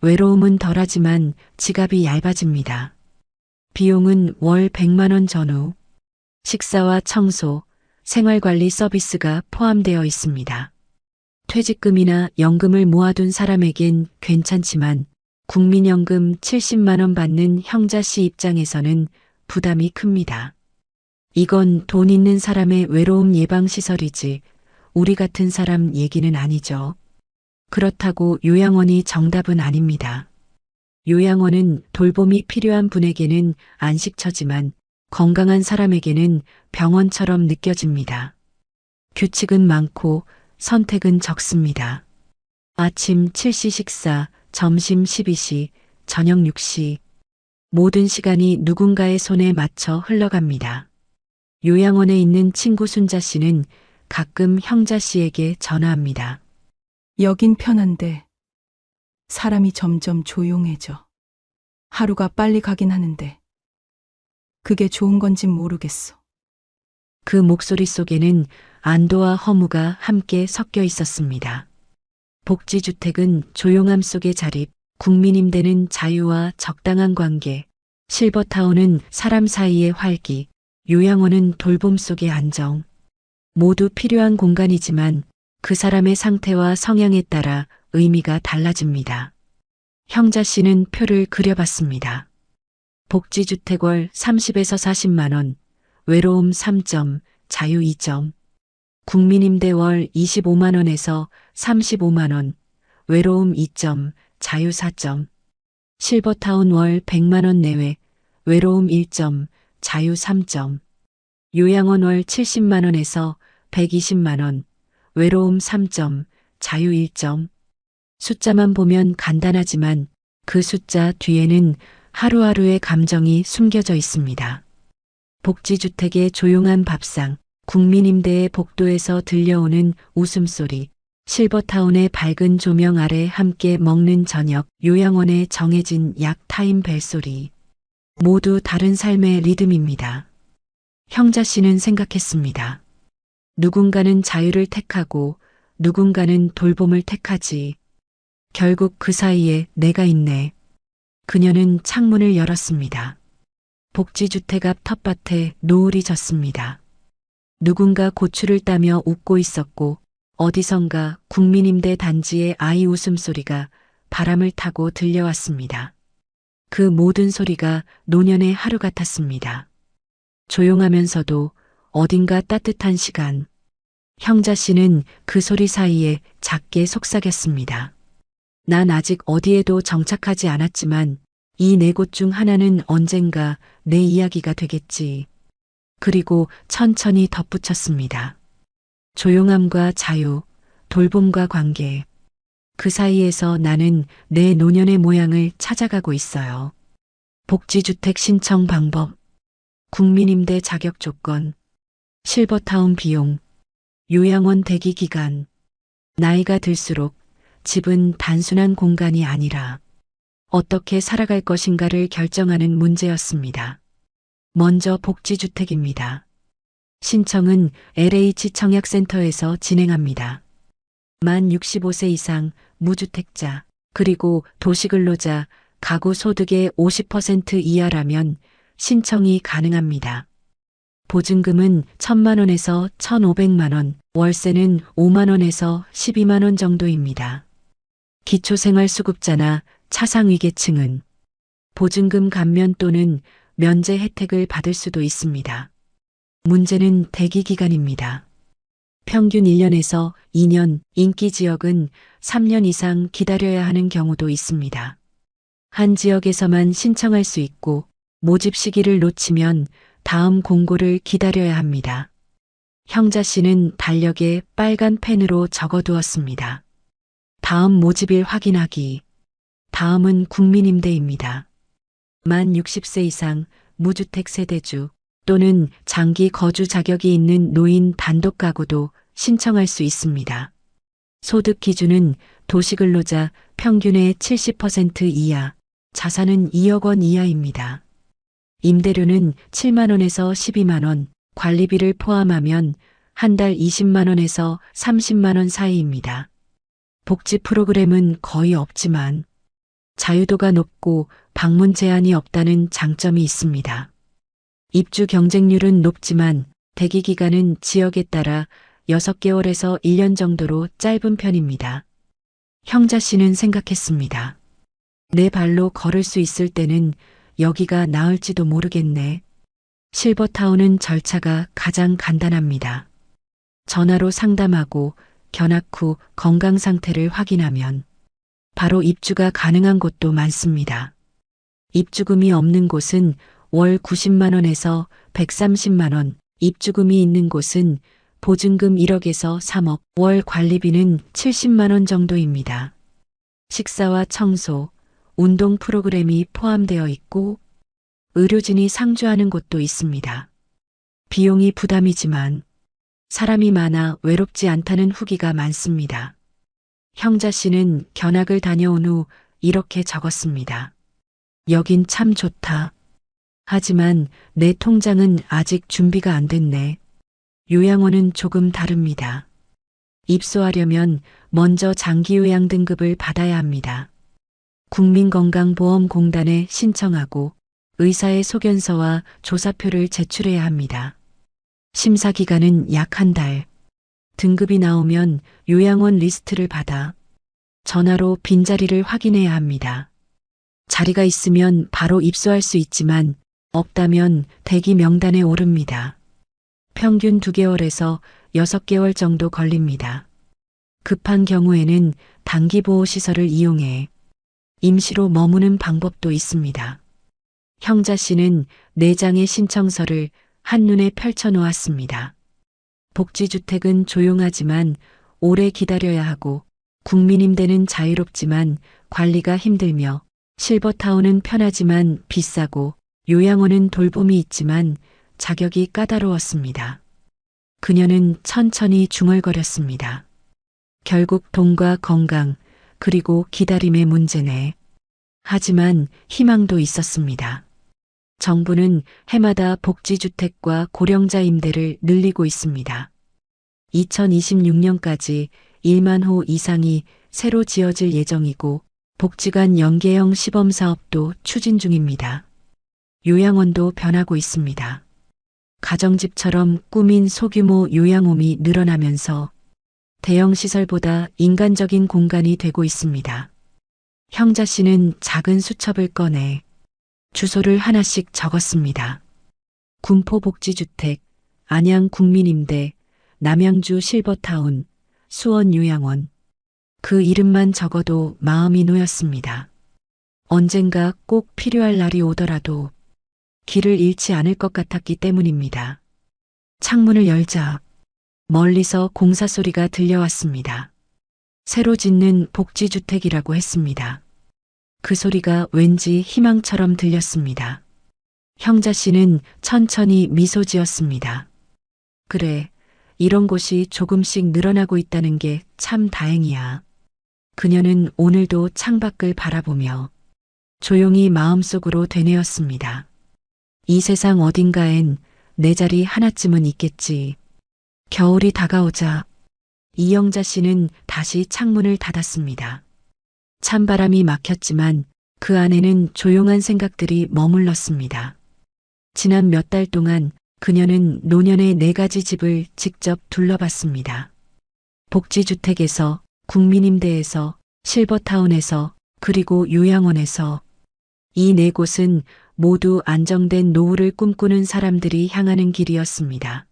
외로움은 덜하지만 지갑이 얇아집니다. 비용은 월 100만 원 전후. 식사와 청소, 생활관리 서비스가 포함되어 있습니다. 퇴직금이나 연금을 모아둔 사람에겐 괜찮지만 국민연금 70만 원 받는 형자 씨 입장에서는 부담이 큽니다. 이건 돈 있는 사람의 외로움 예방 시설이지 우리 같은 사람 얘기는 아니죠. 그렇다고 요양원이 정답은 아닙니다. 요양원은 돌봄이 필요한 분에게는 안식처지만 건강한 사람에게는 병원처럼 느껴집니다. 규칙은 많고 선택은 적습니다. 아침 7시 식사, 점심 12시, 저녁 6시. 모든 시간이 누군가의 손에 맞춰 흘러갑니다. 요양원에 있는 친구 순자 씨는 가끔 형자 씨에게 전화합니다. 여긴 편한데 사람이 점점 조용해져. 하루가 빨리 가긴 하는데 그게 좋은 건진 모르겠어. 그 목소리 속에는 안도와 허무가 함께 섞여 있었습니다. 복지주택은 조용함 속의 자립, 국민임대는 자유와 적당한 관계, 실버타운은 사람 사이의 활기, 요양원은 돌봄 속의 안정. 모두 필요한 공간이지만 그 사람의 상태와 성향에 따라 의미가 달라집니다. 형자 씨는 표를 그려봤습니다. 복지주택월 30에서 40만 원, 외로움 3점, 자유 2점. 국민임대월 25만 원에서 35만 원, 외로움 2점, 자유 4점. 실버타운 월 100만 원 내외, 외로움 1점, 자유 3점. 요양원 월 70만 원에서 120만 원, 외로움 3점, 자유 1점. 숫자만 보면 간단하지만 그 숫자 뒤에는 하루하루의 감정이 숨겨져 있습니다. 복지주택의 조용한 밥상, 국민임대의 복도에서 들려오는 웃음소리, 실버타운의 밝은 조명 아래 함께 먹는 저녁, 요양원의 정해진 약 타임 벨소리. 모두 다른 삶의 리듬입니다. 형자 씨는 생각했습니다. 누군가는 자유를 택하고 누군가는 돌봄을 택하지. 결국 그 사이에 내가 있네. 그녀는 창문을 열었습니다. 복지주택 앞 텃밭에 노을이 졌습니다. 누군가 고추를 따며 웃고 있었고 어디선가 국민임대 단지의 아이 웃음소리가 바람을 타고 들려왔습니다. 그 모든 소리가 노년의 하루 같았습니다. 조용하면서도 어딘가 따뜻한 시간. 형자 씨는 그 소리 사이에 작게 속삭였습니다. 난 아직 어디에도 정착하지 않았지만 이 네 곳 중 하나는 언젠가 내 이야기가 되겠지. 그리고 천천히 덧붙였습니다. 조용함과 자유, 돌봄과 관계. 그 사이에서 나는 내 노년의 모양을 찾아가고 있어요. 복지주택 신청 방법, 국민임대 자격 조건, 실버타운 비용, 요양원 대기 기간. 나이가 들수록 집은 단순한 공간이 아니라 어떻게 살아갈 것인가를 결정하는 문제였습니다. 먼저 복지주택입니다. 신청은 LH 청약센터에서 진행합니다. 만 65세 이상 무주택자, 그리고 도시근로자, 가구 소득의 50% 이하라면 신청이 가능합니다. 보증금은 1,000만 원에서 1,500만 원, 월세는 5만 원에서 12만 원 정도입니다. 기초생활수급자나 차상위계층은 보증금 감면 또는 면제 혜택을 받을 수도 있습니다. 문제는 대기 기간입니다. 평균 1년에서 2년, 인기 지역은 3년 이상 기다려야 하는 경우도 있습니다. 한 지역에서만 신청할 수 있고 모집 시기를 놓치면 다음 공고를 기다려야 합니다. 형자 씨는 달력에 빨간 펜으로 적어두었습니다. 다음 모집일 확인하기. 다음은 국민임대입니다. 만 60세 이상 무주택 세대주 또는 장기 거주 자격이 있는 노인 단독 가구도 신청할 수 있습니다. 소득 기준은 도시근로자 평균의 70% 이하, 자산은 2억 원 이하입니다. 임대료는 7만 원에서 12만 원, 관리비를 포함하면 한 달 20만 원에서 30만 원 사이입니다. 복지 프로그램은 거의 없지만 자유도가 높고 방문 제한이 없다는 장점이 있습니다. 입주 경쟁률은 높지만 대기 기간은 지역에 따라 6개월에서 1년 정도로 짧은 편입니다. 형자 씨는 생각했습니다. 내 발로 걸을 수 있을 때는 여기가 나을지도 모르겠네. 실버타운은 절차가 가장 간단합니다. 전화로 상담하고 견학 후 건강 상태를 확인하면 바로 입주가 가능한 곳도 많습니다. 입주금이 없는 곳은 월 90만 원에서 130만 원, 입주금이 있는 곳은 보증금 1억에서 3억, 월 관리비는 70만 원 정도입니다. 식사와 청소, 운동 프로그램이 포함되어 있고 의료진이 상주하는 곳도 있습니다. 비용이 부담이지만 사람이 많아 외롭지 않다는 후기가 많습니다. 형자 씨는 견학을 다녀온 후 이렇게 적었습니다. 여긴 참 좋다. 하지만 내 통장은 아직 준비가 안 됐네. 요양원은 조금 다릅니다. 입소하려면 먼저 장기요양 등급을 받아야 합니다. 국민건강보험공단에 신청하고 의사의 소견서와 조사표를 제출해야 합니다. 심사 기간은 약 한 달. 등급이 나오면 요양원 리스트를 받아 전화로 빈자리를 확인해야 합니다. 자리가 있으면 바로 입소할 수 있지만 없다면 대기 명단에 오릅니다. 평균 2개월에서 6개월 정도 걸립니다. 급한 경우에는 단기보호시설을 이용해 임시로 머무는 방법도 있습니다. 형자 씨는 4장의 신청서를 한눈에 펼쳐놓았습니다. 복지주택은 조용하지만 오래 기다려야 하고 국민임대는 자유롭지만 관리가 힘들며 실버타운은 편하지만 비싸고 요양원은 돌봄이 있지만 자격이 까다로웠습니다. 그녀는 천천히 중얼거렸습니다. 결국 돈과 건강 그리고 기다림의 문제네. 하지만 희망도 있었습니다. 정부는 해마다 복지주택과 고령자 임대를 늘리고 있습니다. 2026년까지 1만 호 이상이 새로 지어질 예정이고 복지관 연계형 시범사업도 추진 중입니다. 요양원도 변하고 있습니다. 가정집처럼 꾸민 소규모 요양홈이 늘어나면서 대형 시설보다 인간적인 공간이 되고 있습니다. 형자 씨는 작은 수첩을 꺼내 주소를 하나씩 적었습니다. 군포복지주택, 안양국민임대, 남양주 실버타운, 수원요양원. 그 이름만 적어도 마음이 놓였습니다. 언젠가 꼭 필요할 날이 오더라도 길을 잃지 않을 것 같았기 때문입니다. 창문을 열자 멀리서 공사 소리가 들려왔습니다. 새로 짓는 복지주택이라고 했습니다. 그 소리가 왠지 희망처럼 들렸습니다. 형자 씨는 천천히 미소 지었습니다. 그래, 이런 곳이 조금씩 늘어나고 있다는 게 참 다행이야. 그녀는 오늘도 창밖을 바라보며 조용히 마음속으로 되뇌었습니다. 이 세상 어딘가엔 내 자리 하나쯤은 있겠지. 겨울이 다가오자 이영자 씨는 다시 창문을 닫았습니다. 찬바람이 막혔지만 그 안에는 조용한 생각들이 머물렀습니다. 지난 몇 달 동안 그녀는 노년의 4가지 집을 직접 둘러봤습니다. 복지주택에서, 국민임대에서, 실버타운에서, 그리고 요양원에서. 이 4곳은 모두 안정된 노후를 꿈꾸는 사람들이 향하는 길이었습니다.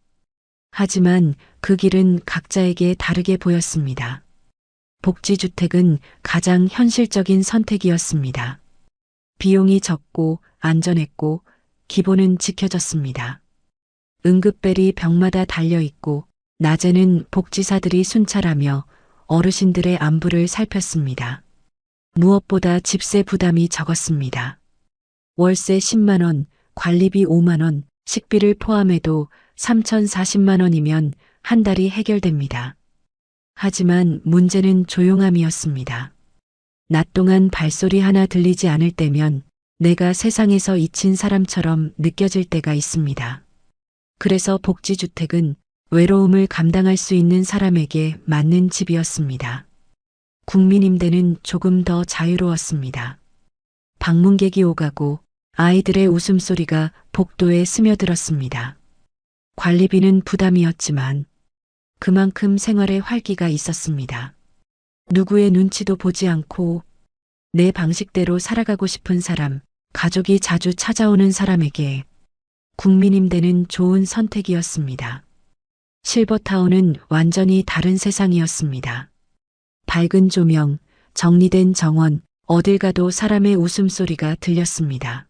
하지만 그 길은 각자에게 다르게 보였습니다. 복지주택은 가장 현실적인 선택이었습니다. 비용이 적고 안전했고 기본은 지켜졌습니다. 응급벨이 벽마다 달려있고 낮에는 복지사들이 순찰하며 어르신들의 안부를 살폈습니다. 무엇보다 집세 부담이 적었습니다. 월세 10만 원, 관리비 5만 원, 식비를 포함해도 3,040만 원이면 한 달이 해결됩니다. 하지만 문제는 조용함이었습니다. 낮 동안 발소리 하나 들리지 않을 때면 내가 세상에서 잊힌 사람처럼 느껴질 때가 있습니다. 그래서 복지주택은 외로움을 감당할 수 있는 사람에게 맞는 집이었습니다. 국민임대는 조금 더 자유로웠습니다. 방문객이 오가고 아이들의 웃음소리가 복도에 스며들었습니다. 관리비는 부담이었지만 그만큼 생활에 활기가 있었습니다. 누구의 눈치도 보지 않고 내 방식대로 살아가고 싶은 사람, 가족이 자주 찾아오는 사람에게 국민임대는 좋은 선택이었습니다. 실버타운은 완전히 다른 세상이었습니다. 밝은 조명, 정리된 정원, 어딜 가도 사람의 웃음소리가 들렸습니다.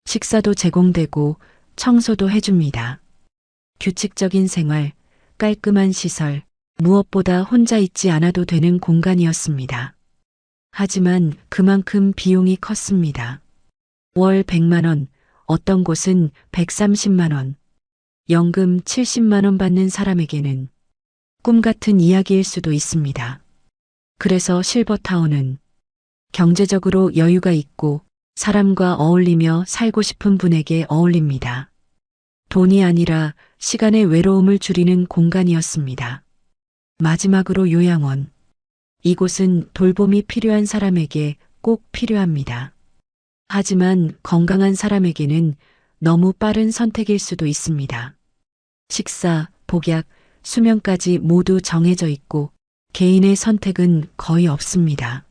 식사도 제공되고 청소도 해줍니다. 규칙적인 생활, 깔끔한 시설, 무엇보다 혼자 있지 않아도 되는 공간이었습니다. 하지만 그만큼 비용이 컸습니다. 월 100만 원, 어떤 곳은 130만 원, 연금 70만 원 받는 사람에게는 꿈 같은 이야기일 수도 있습니다. 그래서 실버타운은 경제적으로 여유가 있고 사람과 어울리며 살고 싶은 분에게 어울립니다. 돈이 아니라 시간의 외로움을 줄이는 공간이었습니다. 마지막으로 요양원. 이곳은 돌봄이 필요한 사람에게 꼭 필요합니다. 하지만 건강한 사람에게는 너무 빠른 선택일 수도 있습니다. 식사, 복약, 수면까지 모두 정해져 있고 개인의 선택은 거의 없습니다.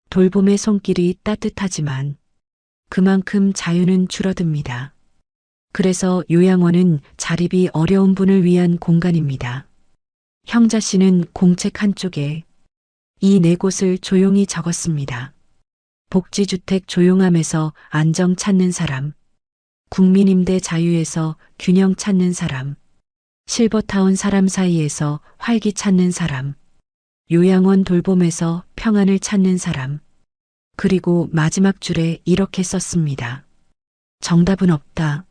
돌봄의 손길이 따뜻하지만 그만큼 자유는 줄어듭니다. 그래서 요양원은 자립이 어려운 분을 위한 공간입니다. 형자 씨는 공책 한쪽에 이 네 곳을 조용히 적었습니다. 복지주택 조용함에서 안정 찾는 사람, 국민임대 자유에서 균형 찾는 사람, 실버타운 사람 사이에서 활기 찾는 사람, 요양원 돌봄에서 평안을 찾는 사람, 그리고 마지막 줄에 이렇게 썼습니다. 정답은 없다.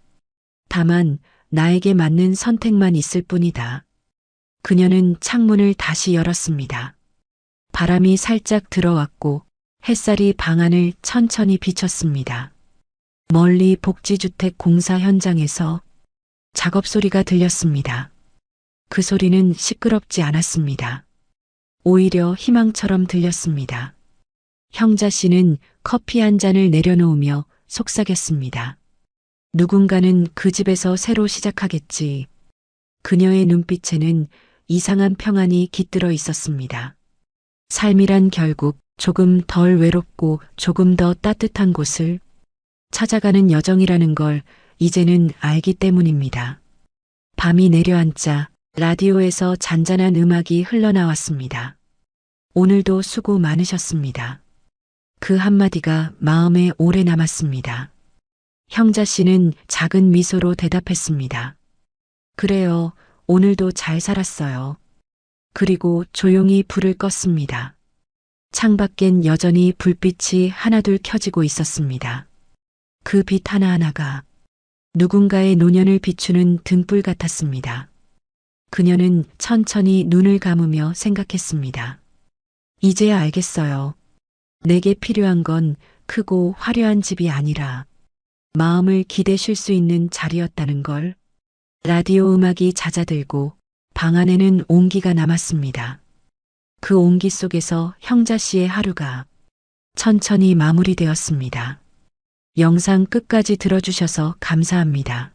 다만 나에게 맞는 선택만 있을 뿐이다. 그녀는 창문을 다시 열었습니다. 바람이 살짝 들어왔고 햇살이 방 안을 천천히 비쳤습니다. 멀리 복지주택 공사 현장에서 작업 소리가 들렸습니다. 그 소리는 시끄럽지 않았습니다. 오히려 희망처럼 들렸습니다. 형자 씨는 커피 한 잔을 내려놓으며 속삭였습니다. 누군가는 그 집에서 새로 시작하겠지. 그녀의 눈빛에는 이상한 평안이 깃들어 있었습니다. 삶이란 결국 조금 덜 외롭고 조금 더 따뜻한 곳을 찾아가는 여정이라는 걸 이제는 알기 때문입니다. 밤이 내려앉자 라디오에서 잔잔한 음악이 흘러나왔습니다. 오늘도 수고 많으셨습니다. 그 한마디가 마음에 오래 남았습니다. 형자 씨는 작은 미소로 대답했습니다. 그래요, 오늘도 잘 살았어요. 그리고 조용히 불을 껐습니다. 창밖엔 여전히 불빛이 하나둘 켜지고 있었습니다. 그 빛 하나하나가 누군가의 노년을 비추는 등불 같았습니다. 그녀는 천천히 눈을 감으며 생각했습니다. 이제야 알겠어요. 내게 필요한 건 크고 화려한 집이 아니라 마음을 기대 쉴 수 있는 자리였다는 걸. 라디오 음악이 잦아들고 방 안에는 온기가 남았습니다. 그 온기 속에서 형자 씨의 하루가 천천히 마무리되었습니다. 영상 끝까지 들어주셔서 감사합니다.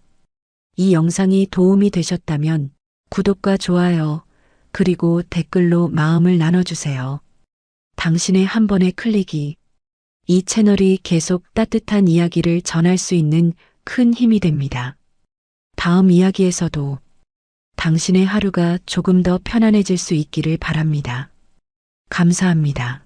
이 영상이 도움이 되셨다면 구독과 좋아요, 그리고 댓글로 마음을 나눠주세요. 당신의 한 번의 클릭이 이 채널이 계속 따뜻한 이야기를 전할 수 있는 큰 힘이 됩니다. 다음 이야기에서도 당신의 하루가 조금 더 편안해질 수 있기를 바랍니다. 감사합니다.